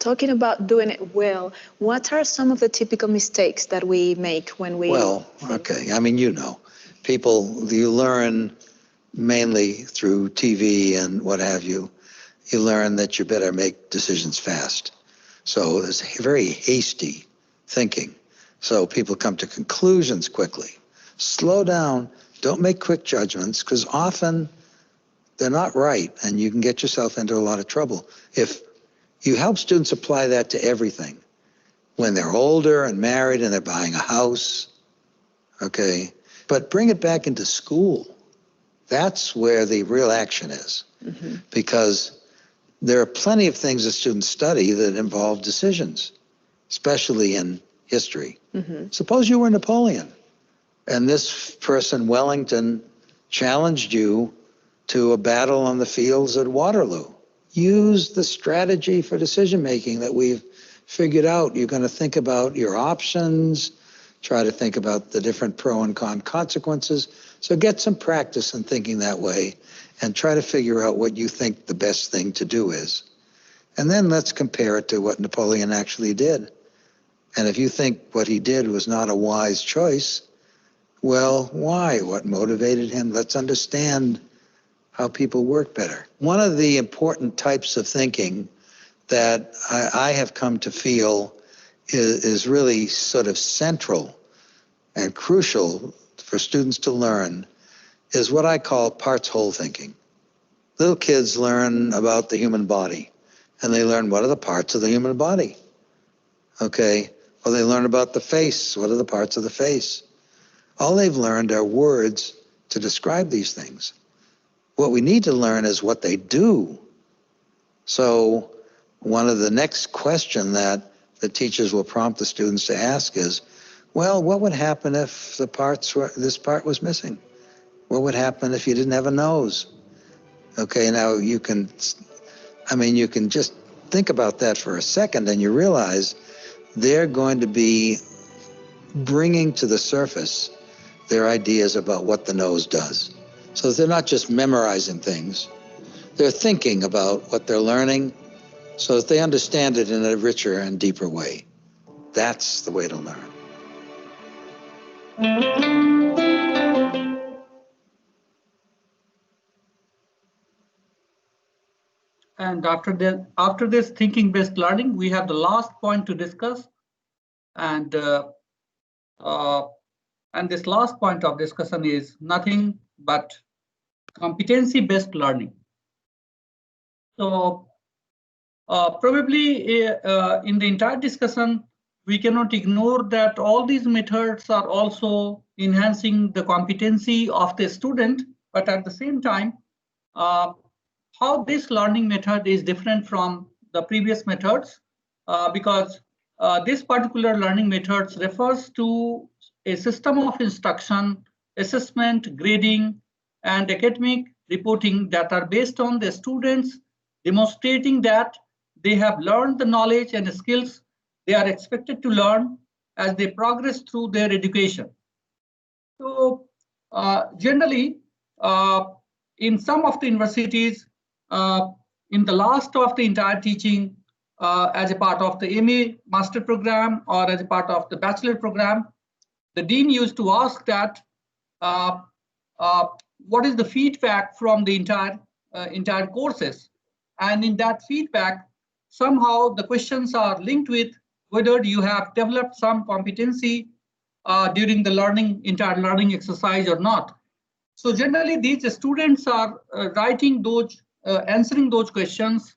Talking about doing it well, what are some of the typical mistakes that we make when we... Well, okay. I mean, you learn mainly through TV and what have you. You learn that you better make decisions fast. So there's very hasty thinking. So people come to conclusions quickly. Slow down. Don't make quick judgments, because often they're not right, and you can get yourself into a lot of trouble. If you help students apply that to everything, when they're older and married and they're buying a house, okay, but bring it back into school. That's where the real action is, because there are plenty of things that students study that involve decisions, especially in history. Suppose you were Napoleon, and this person, Wellington, challenged you to a battle on the fields at Waterloo. Use the strategy for decision-making that we've figured out. You're going to think about your options, try to think about the different pro and con consequences. So get some practice in thinking that way and try to figure out what you think the best thing to do is. And then let's compare it to what Napoleon actually did. And if you think what he did was not a wise choice, well, why? What motivated him? Let's understand how people work better. One of the important types of thinking that I have come to feel is really sort of central and crucial for students to learn is what I call parts-whole thinking. Little kids learn about the human body, and they learn what are the parts of the human body, okay? Or they learn about the face, what are the parts of the face? All they've learned are words to describe these things. What we need to learn is what they do. So one of the next question that the teachers will prompt the students to ask is, well, what would happen if this part was missing? What would happen if you didn't have a nose? Okay, now you can just think about that for a second and you realize they're going to be bringing to the surface their ideas about what the nose does. So they're not just memorizing things, they're thinking about what they're learning so that they understand it in a richer and deeper way. That's the way to learn. And after this thinking-based learning, we have the last point to discuss. And this last point of discussion is nothing but competency-based learning. So probably in the entire discussion, we cannot ignore that all these methods are also enhancing the competency of the student, but at the same time, how this learning method is different from the previous methods, because this particular learning methods refers to a system of instruction, assessment, grading, and academic reporting that are based on the students demonstrating that they have learned the knowledge and skills they are expected to learn as they progress through their education. So generally, in some of the universities, in the last of the entire teaching, as a part of the MA master program or as a part of the bachelor program, the dean used to ask that what is the feedback from the entire courses, and in that feedback, somehow the questions are linked with whether you have developed some competency during the entire learning exercise or not. So generally, these students are writing those, answering those questions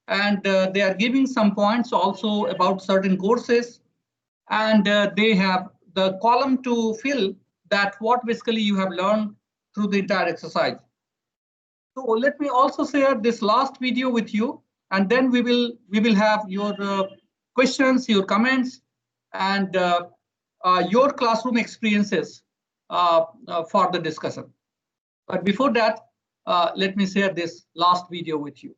and they are giving some points also about certain courses, and they have the column to fill that what basically you have learned through the entire exercise. So let me also share this last video with you, and then we will have your questions, your comments, and your classroom experiences for the discussion. But before that, let me share this last video with you.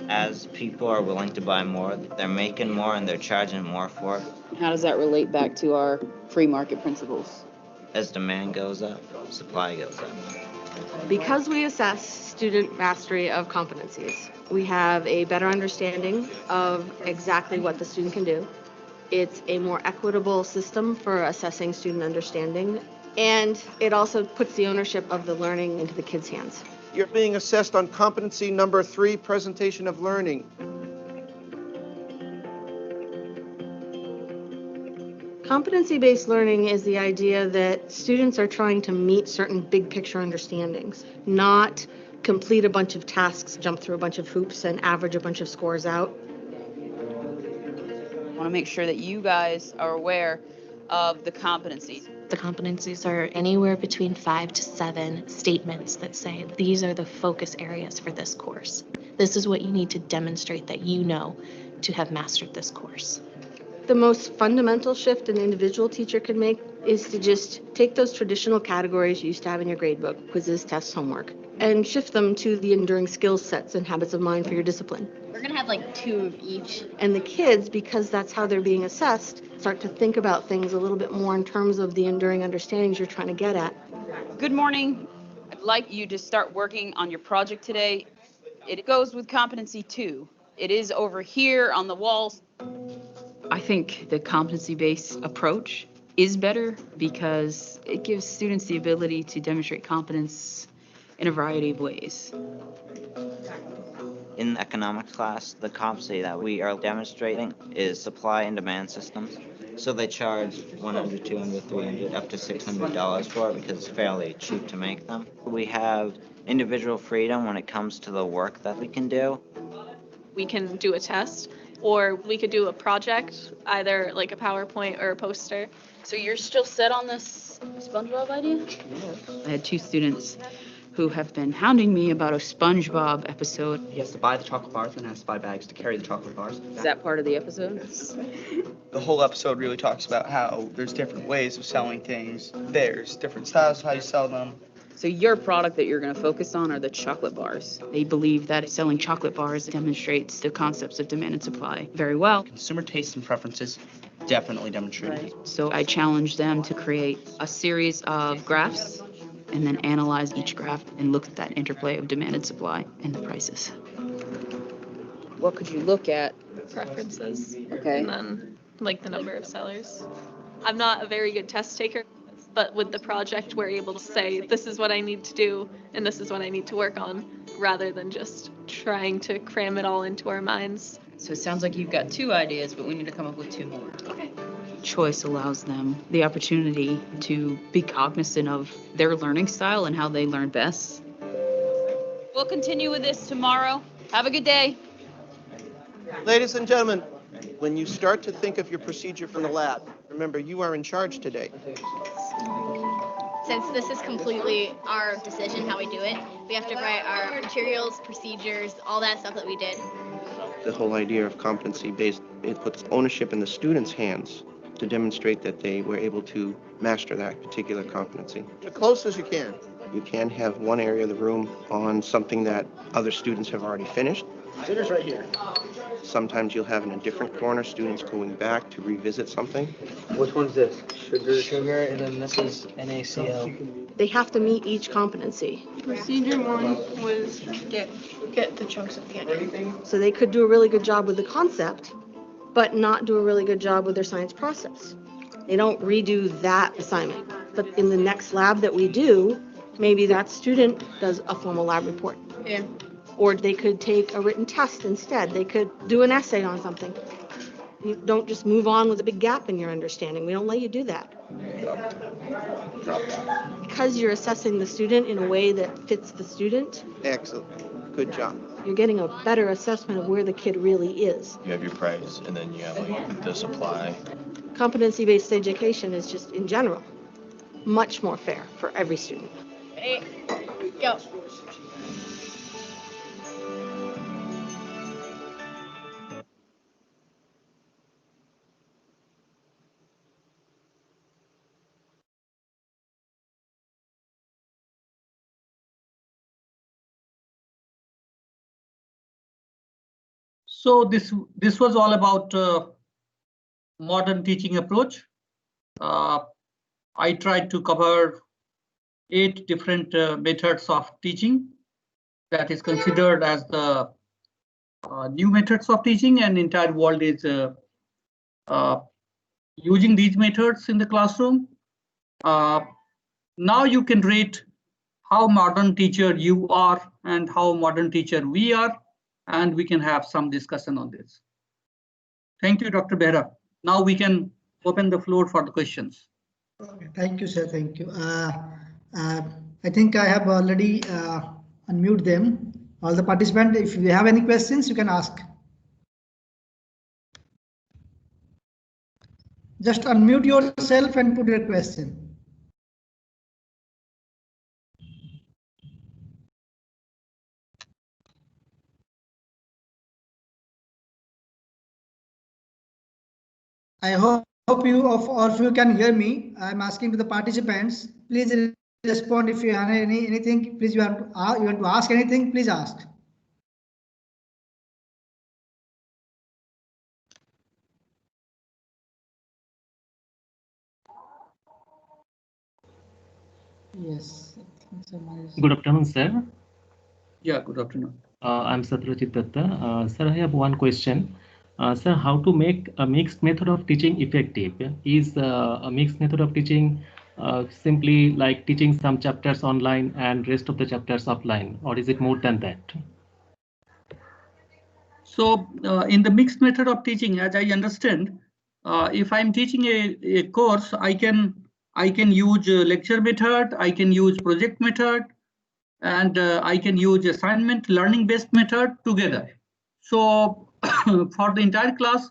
As people are willing to buy more, they're making more and they're charging more for it. How does that relate back to our free market principles? As demand goes up, supply goes up. Because we assess student mastery of competencies, we have a better understanding of exactly what the student can do. It's a more equitable system for assessing student understanding, and it also puts the ownership of the learning into the kids' hands. You're being assessed on competency number 3, presentation of learning. Competency-based learning is the idea that students are trying to meet certain big picture understandings, not complete a bunch of tasks, jump through a bunch of hoops, and average a bunch of scores out. I want to make sure that you guys are aware of the competencies. The competencies are anywhere between 5 to 7 statements that say these are the focus areas for this course. This is what you need to demonstrate that you know to have mastered this course. The most fundamental shift an individual teacher can make is to just take those traditional categories you used to have in your gradebook, quizzes, tests, homework, and shift them to the enduring skill sets and habits of mind for your discipline. We're going to have like 2 of each. And the kids, because that's how they're being assessed, start to think about things a little bit more in terms of the enduring understandings you're trying to get at. Good morning. I'd like you to start working on your project today. It goes with competency 2. It is over here on the walls. I think the competency-based approach is better because it gives students the ability to demonstrate competence in a variety of ways. In economics class, the competency that we are demonstrating is supply and demand systems. So they charge $100, $200, $300, up to $600 for it because it's fairly cheap to make them. We have individual freedom when it comes to the work that we can do. We can do a test, or we could do a project, either like a PowerPoint or a poster. So you're still set on this SpongeBob idea? Yeah. I had 2 students who have been hounding me about a SpongeBob episode. He has to buy the chocolate bars and has to buy bags to carry the chocolate bars. Is that part of the episode? The whole episode really talks about how there's different ways of selling things. There's different styles of how you sell them. So your product that you're going to focus on are the chocolate bars. They believe that selling chocolate bars demonstrates the concepts of demand and supply very well. Consumer tastes and preferences definitely demonstrate. Right. So I challenge them to create a series of graphs and then analyze each graph and look at that interplay of demand and supply and the prices. What could you look at? Preferences. Okay. And then like the number of sellers. I'm not a very good test taker, but with the project we're able to say this is what I need to do and this is what I need to work on, rather than just trying to cram it all into our minds. So it sounds like you've got 2 ideas, but we need to come up with 2 more. Okay. Choice allows them the opportunity to be cognizant of their learning style and how they learn best. We'll continue with this tomorrow. Have a good day. Ladies and gentlemen, when you start to think of your procedure from the lab, remember you are in charge today. Since this is completely our decision how we do it, we have to write our materials, procedures, all that stuff that we did. The whole idea of competency-based, it puts ownership in the students' hands to demonstrate that they were able to master that particular competency. As close as you can. You can have one area of the room on something that other students have already finished. Dinner's right here. Sometimes you'll have in a different corner students going back to revisit something. Which one's this? Sugar, and then this is NaCl. They have to meet each competency. Procedure 1 was get the chunks at the end. So they could do a really good job with the concept, but not do a really good job with their science process. They don't redo that assignment. But in the next lab that we do, maybe that student does a formal lab report. Yeah. Or they could take a written test instead. They could do an essay on something. You don't just move on with a big gap in your understanding. We don't let you do that. Because you're assessing the student in a way that fits the student. Excellent. Good job. You're getting a better assessment of where the kid really is. You have your praise, and then you have like the supply. Competency-based education is just, in general, much more fair for every student. Ready? Go. So this was all about modern teaching approach. I tried to cover 8 different methods of teaching that is considered as the new methods of teaching, and entire world is using these methods in the classroom. Now you can rate how modern teacher you are and how modern teacher we are, and we can have some discussion on this. Thank you, Dr. Behera. Now we can open the floor for the questions. Okay, thank you, sir. Thank you. I think I have already unmuted them. All the participants, if you have any questions, you can ask. Just unmute yourself and put your question. I hope you all of you can hear me. I'm asking to the participants. Please respond if you have anything. Please, you want to ask anything. Please ask. Yes. Good afternoon, sir. Yeah, good afternoon. I'm Satrajit Datta. Sir, I have one question. Sir, how to make a mixed method of teaching effective? Is a mixed method of teaching simply like teaching some chapters online and rest of the chapters offline, or is it more than that? So in the mixed method of teaching, as I understand, if I'm teaching a course, I can use lecture method, I can use project method, and I can use assignment learning based method together. So for the entire class,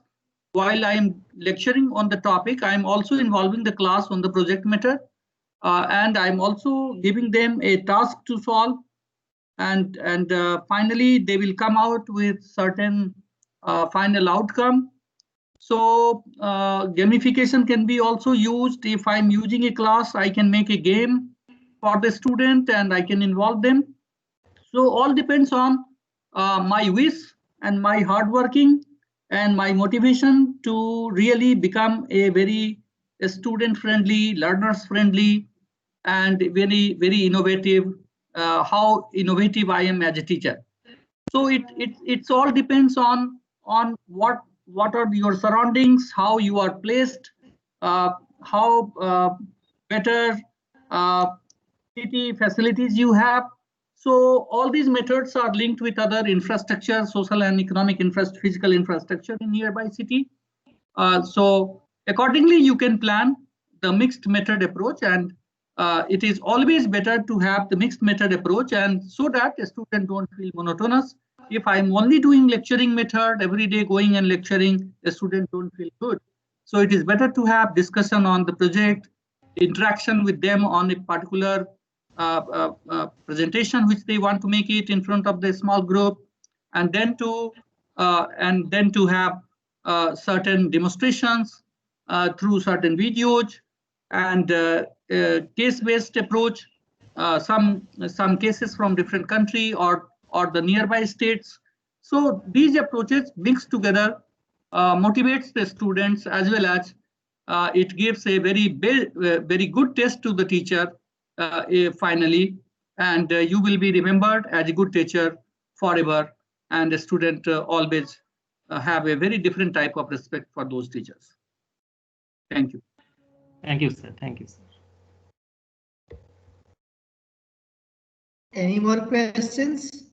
while I am lecturing on the topic, I am also involving the class on the project method, and I'm also giving them a task to solve, and finally they will come out with certain final outcome. So gamification can be also used. If I'm using a class, I can make a game for the student and I can involve them. So all depends on my wish and my hard working and my motivation to really become a very student friendly, learners friendly, and very innovative. How innovative I am as a teacher. So it's all depends on what are your surroundings, how you are placed, how better city facilities you have. So all these methods are linked with other infrastructure, social and economic physical infrastructure in nearby city. So accordingly, you can plan the mixed method approach, and it is always better to have the mixed method approach, and so that a student don't feel monotonous. If I'm only doing lecturing method every day, going and lecturing, a student don't feel good. So it is better to have discussion on the project, interaction with them on a particular presentation which they want to make it in front of the small group, and then to have certain demonstrations through certain videos, and case-based approach, some cases from different country or the nearby states. So these approaches mixed together motivates the students, as well as it gives a very good test to the teacher finally, and you will be remembered as a good teacher forever, and the student always have a very different type of respect for those teachers. Thank you. Thank you, sir. Thank you, sir. Any more questions?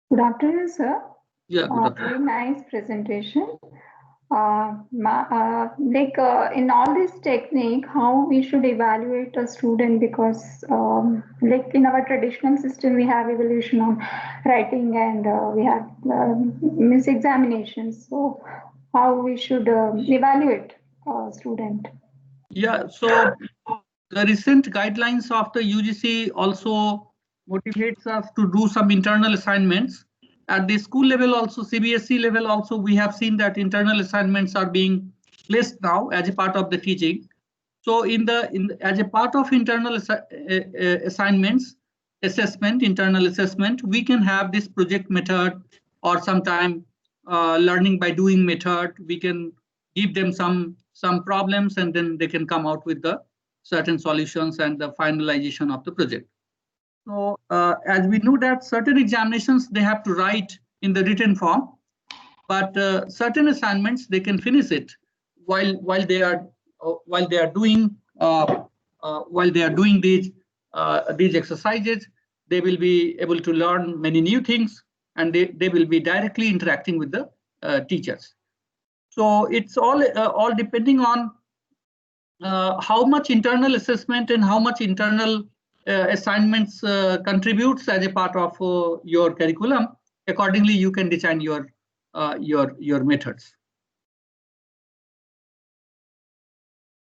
Good afternoon, sir. Yeah, good afternoon. Very nice presentation. In all this technique, how we should evaluate a student, because like in our traditional system, we have evaluation on writing and we have miss examinations. So how we should evaluate a student? Yeah, so the recent guidelines of the UGC also motivates us to do some internal assignments. At the school level also, CBSE level also, we have seen that internal assignments are being placed now as a part of the teaching. So as a part of internal assignments, internal assessment, we can have this project method or sometime learning by doing method. We can give them some problems and then they can come out with the certain solutions and the finalization of the project. So as we know that certain examinations they have to write in the written form, but certain assignments they can finish it while they are doing these exercises. They will be able to learn many new things, and they will be directly interacting with the teachers. So it's all depending on how much internal assessment and how much internal assignments contributes as a part of your curriculum. Accordingly, you can design your methods.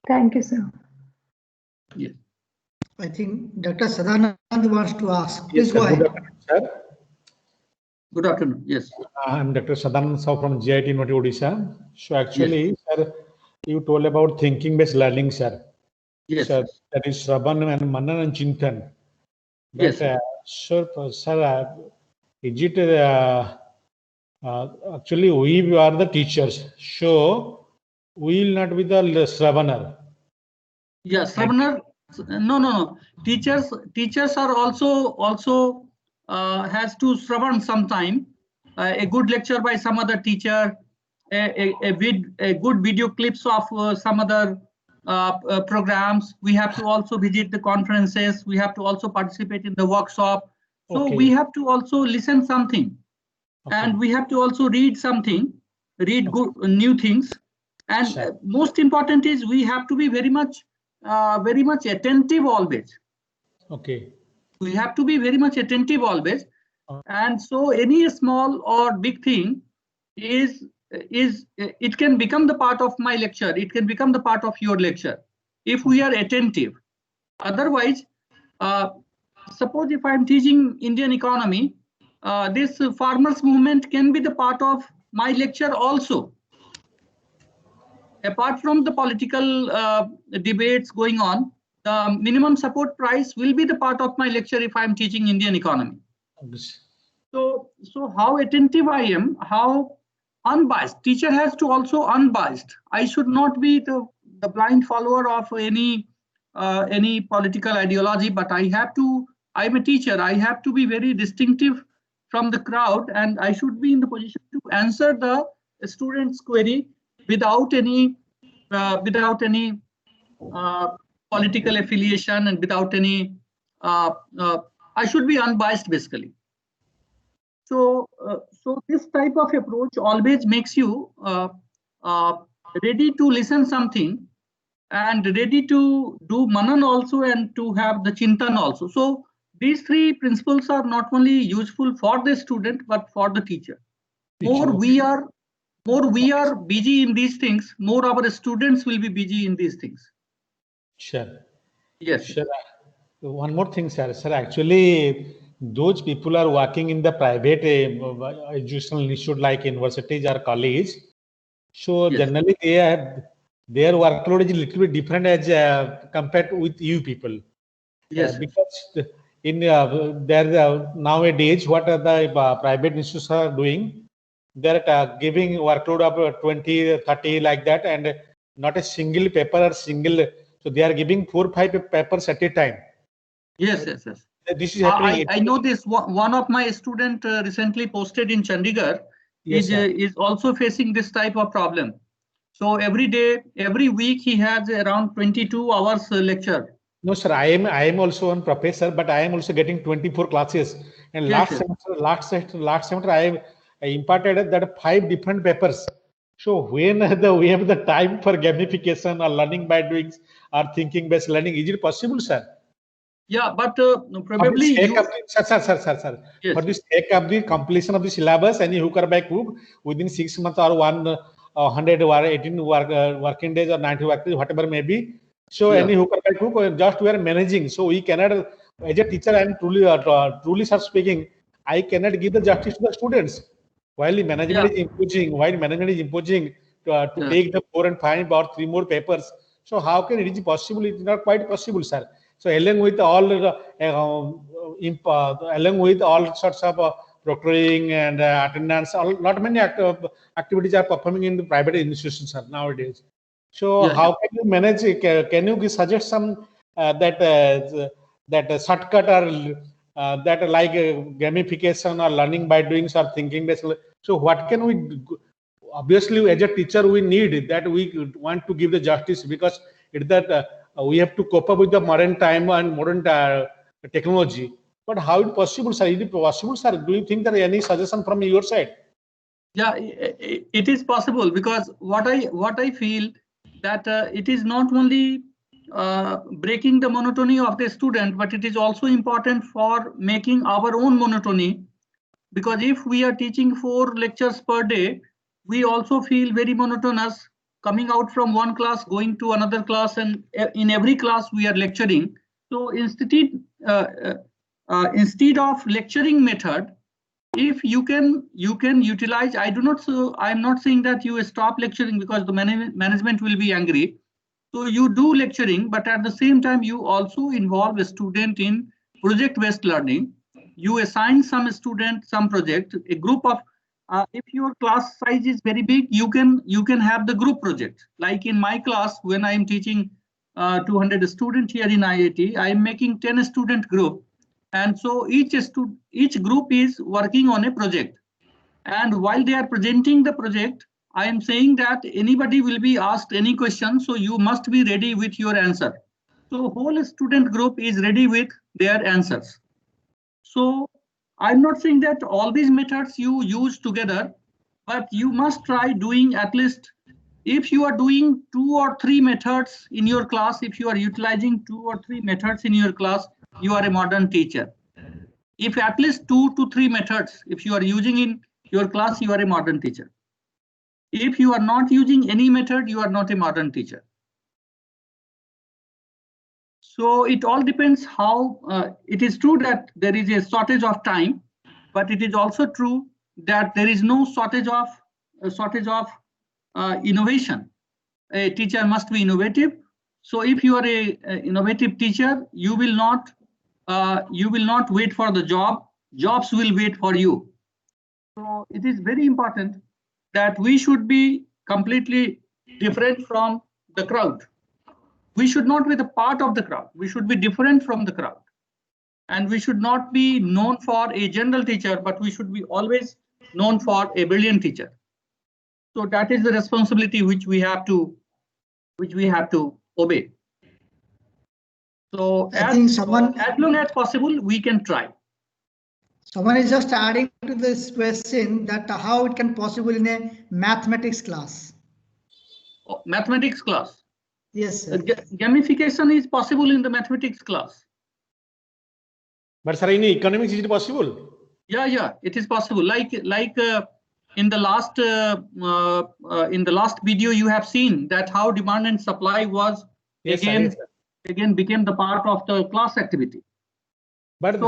Thank you, sir. Yes. I think Dr. Sadanand wants to ask. Yes, Please go ahead. Good afternoon, sir. Good afternoon. Yes. I'm Dr. Sadanand Saw from GIT University, Odisha. So actually, yes, sir, you told about thinking-based learning, sir. Yes. Sir, that is Shravan and Manan and Chintan. But, Yes. sir, is it actually we are the teachers, so we will not be the Shravanar. Yes, Sravanar. No. Teachers are also has to Shravan sometime. A good lecture by some other teacher, a good video clips of some other programs. We have to also visit the conferences. We have to also participate in the workshop. So Okay. we have to also listen something, and we have to also read something, good new things. And most important is we have to be very much attentive always. Okay. We have to be very much attentive always. And so any small or big thing it can become the part of my lecture. It can become the part of your lecture if we are attentive. Otherwise, suppose if I'm teaching Indian economy, this farmers movement can be the part of my lecture also. Apart from the political debates going on, the minimum support price will be the part of my lecture if I'm teaching Indian economy. So how attentive I am, how unbiased. Teacher has to also unbiased. I should not be the blind follower of any political ideology, but I'm a teacher. I have to be very distinctive from the crowd, and I should be in the position to answer the student's query without any political affiliation and without any. I should be unbiased basically. So this type of approach always makes you ready to listen something and ready to do manan also and to have the chintan also. So these three principles are not only useful for the student but for the teacher. More we are busy in these things, more our students will be busy in these things. Sure. Yes. Sure. One more thing, sir. Sir, actually, those people are working in the private educational institute like universities or college. So generally, their workload is a little bit different as compared with you people. Yes. Because in nowadays, what are the private institutes are doing? They're giving workload of 20, 30 like that, and not a single paper or single. So they are giving 4 or 5 papers at a time. Yes. This is happening. I know this. One of my student recently posted in Chandigarh is also facing this type of problem. So every day, every week, he has around 22 hours lecture. No, sir. I am also one professor, but I am also getting 24 classes. And Yes, yes. last semester, I imparted that 5 different papers. So when we have the time for gamification or learning by doing or thinking based learning, is it possible, sir? Yeah, but probably you. Sir. Yes. For the sake of the completion of the syllabus, any hook or by crook within 6 months or 100 or 18 working days or 90 working days, whatever may be. So Yeah. any hook or by crook, just we are managing. So we cannot, as a teacher, I am truly sir speaking, I cannot give the justice to the students. While the management is imposing to take the 4 and 5 or 3 more papers. So how can it is possible? It is not quite possible, sir. So along with all along with all sorts of procuring and attendance, not many activities are performing in the private institutions nowadays. So how can you manage it? Can you suggest some that shortcut or that like gamification or learning by doing or thinking based? So what can we do? Obviously, as a teacher, we need that we want to give the justice because it's that we have to cope up with the modern time and modern technology. But how is it possible, sir? Is it possible, sir? Do you think there any suggestion from your side? Yeah, it is possible because what I feel that it is not only breaking the monotony of the student, but it is also important for making our own monotony. Because if we are teaching 4 lectures per day, we also feel very monotonous coming out from one class, going to another class, and in every class we are lecturing. So instead of lecturing method, if you can utilize, I'm not saying that you stop lecturing because the management will be angry. So you do lecturing, but at the same time you also involve a student in project-based learning. You assign some student some project, a group of if your class size is very big, you can have the group project. Like in my class, when I am teaching 200 students here in IIT, I am making 10 student group. And so each group is working on a project. And while they are presenting the project, I am saying that anybody will be asked any question, so you must be ready with your answer. So whole student group is ready with their answers. So I'm not saying that all these methods you use together, but you must try doing at least, if you are doing 2 or 3 methods in your class, if you are utilizing 2 or 3 methods in your class, you are a modern teacher. If at least 2 to 3 methods, if you are using in your class, you are a modern teacher. If you are not using any method, you are not a modern teacher. So it all depends how, it is true that there is a shortage of time, but it is also true that there is no shortage of innovation. A teacher must be innovative. So if you are a innovative teacher, you will not wait for the job. Jobs will wait for you. So it is very important that we should be completely different from the crowd. We should not be the part of the crowd. We should be different from the crowd. And we should not be known for a general teacher, but we should be always known for a brilliant teacher. So that is the responsibility which we have to obey. So as long as possible, we can try. Someone is just adding to this question that how it can possible in a mathematics class. Oh, mathematics class. Yes, sir. Gamification is possible in the mathematics class. But sir, in economics, is it possible? Yeah, it is possible. Like in the last video, you have seen that how demand and supply was again became the part of the class activity. But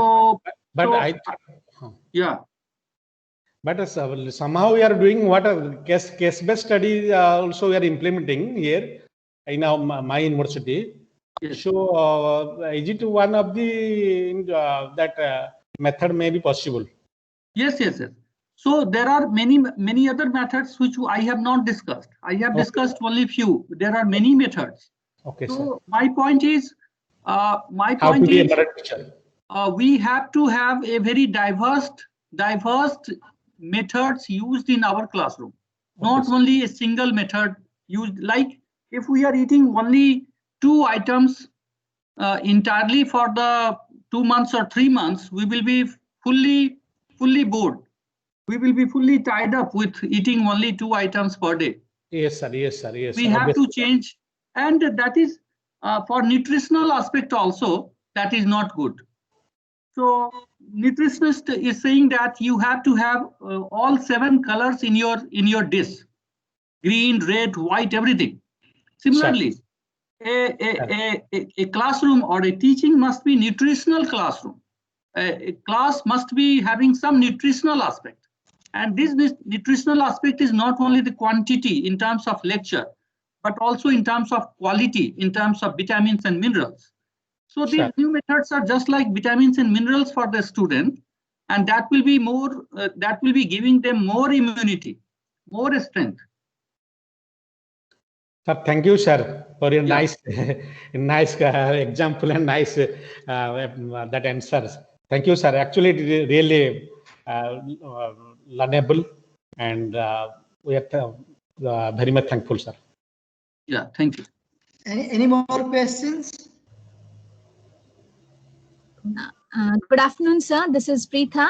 somehow we are doing what a case-based study also we are implementing here in my university. Yes. So is it one of the that method may be possible? Yes. So there are many other methods which I have not discussed. I have discussed only few. There are many methods. Okay. So sir. my point is, we have to have a very diverse methods used in our classroom. Not only a single method like if we are eating only 2 items entirely for the 2 months or 3 months, we will be fully bored. We will be fully tied up with eating only 2 items per day. Yes, sir. Yes, sir. Yes, we sir. have Obviously. to change, and that is for nutritional aspect also, that is not good. So nutritionist is saying that you have to have all 7 colors in your dish: green, red, white, everything. Similarly, a classroom or a teaching must be nutritional classroom. A class must be having some nutritional aspect. And this nutritional aspect is not only the quantity in terms of lecture, but also in terms of quality, in terms of vitamins and minerals. So these new methods are just like vitamins and minerals for the student, and that will be more, that will be giving them more immunity, more strength. Sir, thank you, sir, for your nice example and nice that answers. Thank you, sir. Actually, it really learnable, and we are very much thankful, sir. Yeah, thank you. Any more questions? Good afternoon, sir. This is Preetha.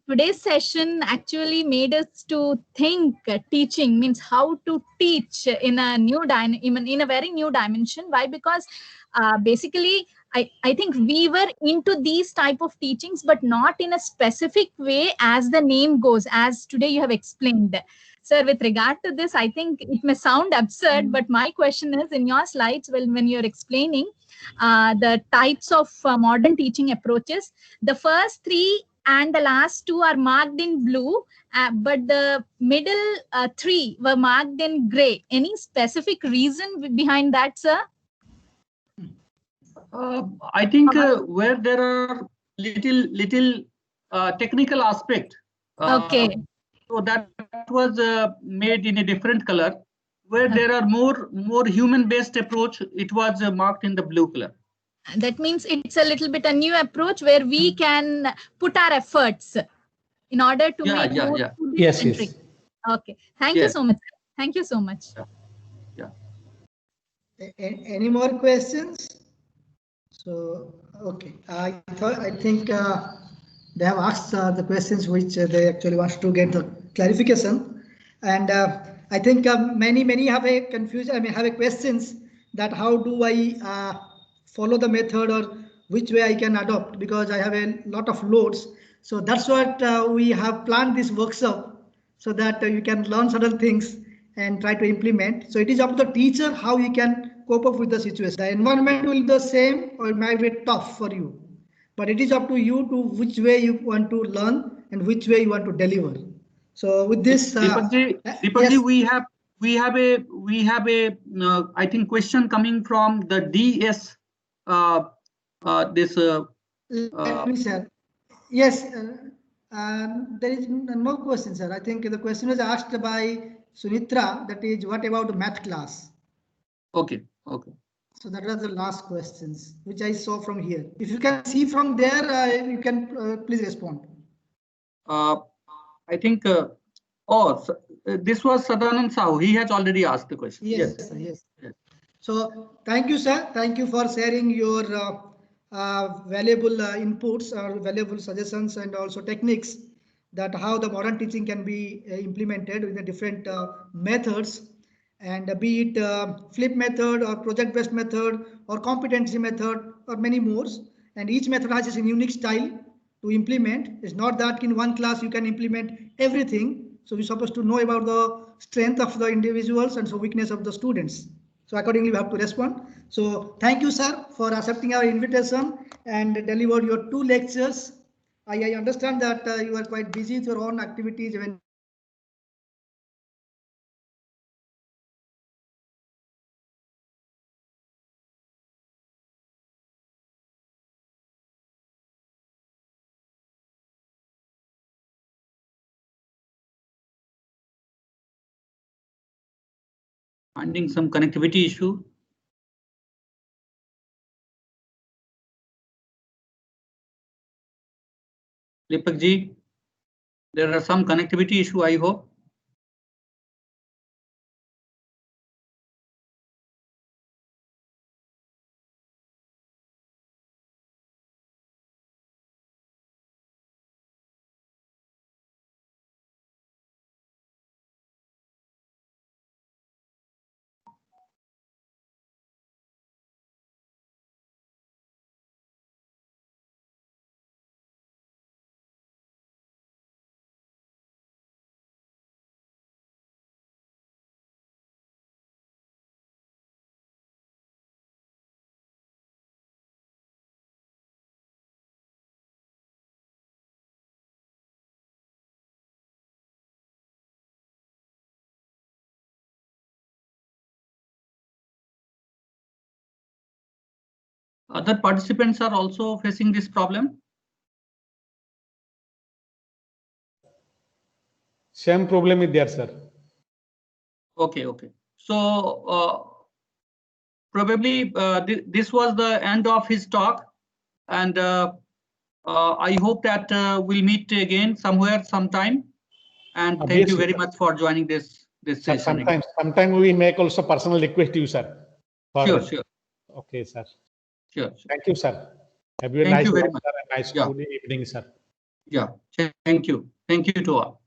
Today's session actually made us to think teaching means how to teach in a new in a very new dimension. Why? Because basically, I think we were into these type of teachings, but not in a specific way as the name goes, as today you have explained. Sir, with regard to this, I think it may sound absurd, but my question is, in your slides, when you're explaining the types of modern teaching approaches, the first 3 and the last 2 are marked in blue, but the middle 3 were marked in gray. Any specific reason behind that, sir? I think where there are little technical aspect. Okay. So that was made in a different color. Where there are more human-based approach, it was marked in the blue color. That means it's a little bit a new approach where we can put our efforts in order to make more student-centric. Okay. Thank you so much. Thank you so much. Any more questions? So, okay. I think they have asked the questions which they actually want to get the clarification. And I think many have a confusion, have a questions that how do I follow the method, or which way I can adopt, because I have a lot of loads. So that's what we have planned this workshop, so that you can learn certain things and try to implement. So it is up to the teacher how you can cope up with the situation. The environment will be the same, or it might be tough for you, but it is up to you to which way you want to learn and which way you want to deliver. So with this, Deepak, we have a I think question coming from the DS. Let me, sir. Yes, there is no question, sir. I think the question was asked by Sunitra. That is, what about math class? Okay. So that was the last questions which I saw from here. If you can see from there, you can please respond. I think. This was Sadanand Sahu. He has already asked the question. Yes. So thank you, sir. Thank you for sharing your valuable inputs or valuable suggestions, and also techniques that how the modern teaching can be implemented with the different methods, and be it flip method or project based method or competency method or many more. And each method has its unique style to implement. It's not that in one class you can implement everything. So we're supposed to know about the strength of the individuals and so weakness of the students. So accordingly, we have to respond. So thank you, sir, for accepting our invitation and delivered your 2 lectures. I understand that you are quite busy with your own activities. Even finding some connectivity issue. Deepak ji, there are some connectivity issue, I hope. Other participants are also facing this problem? Same problem is there, sir. Okay, okay. So probably this was the end of his talk, and I hope that we'll meet again somewhere, sometime. And thank you very much for joining this session. Sometime we make also personal request to you, sir. Sure, sure. Okay, sir. Sure. Thank you, sir. Have you a Thank nice you very day, much. sir, and nice Yeah. good evening, sir. Yeah. Thank you. Thank you to all.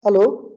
Hello.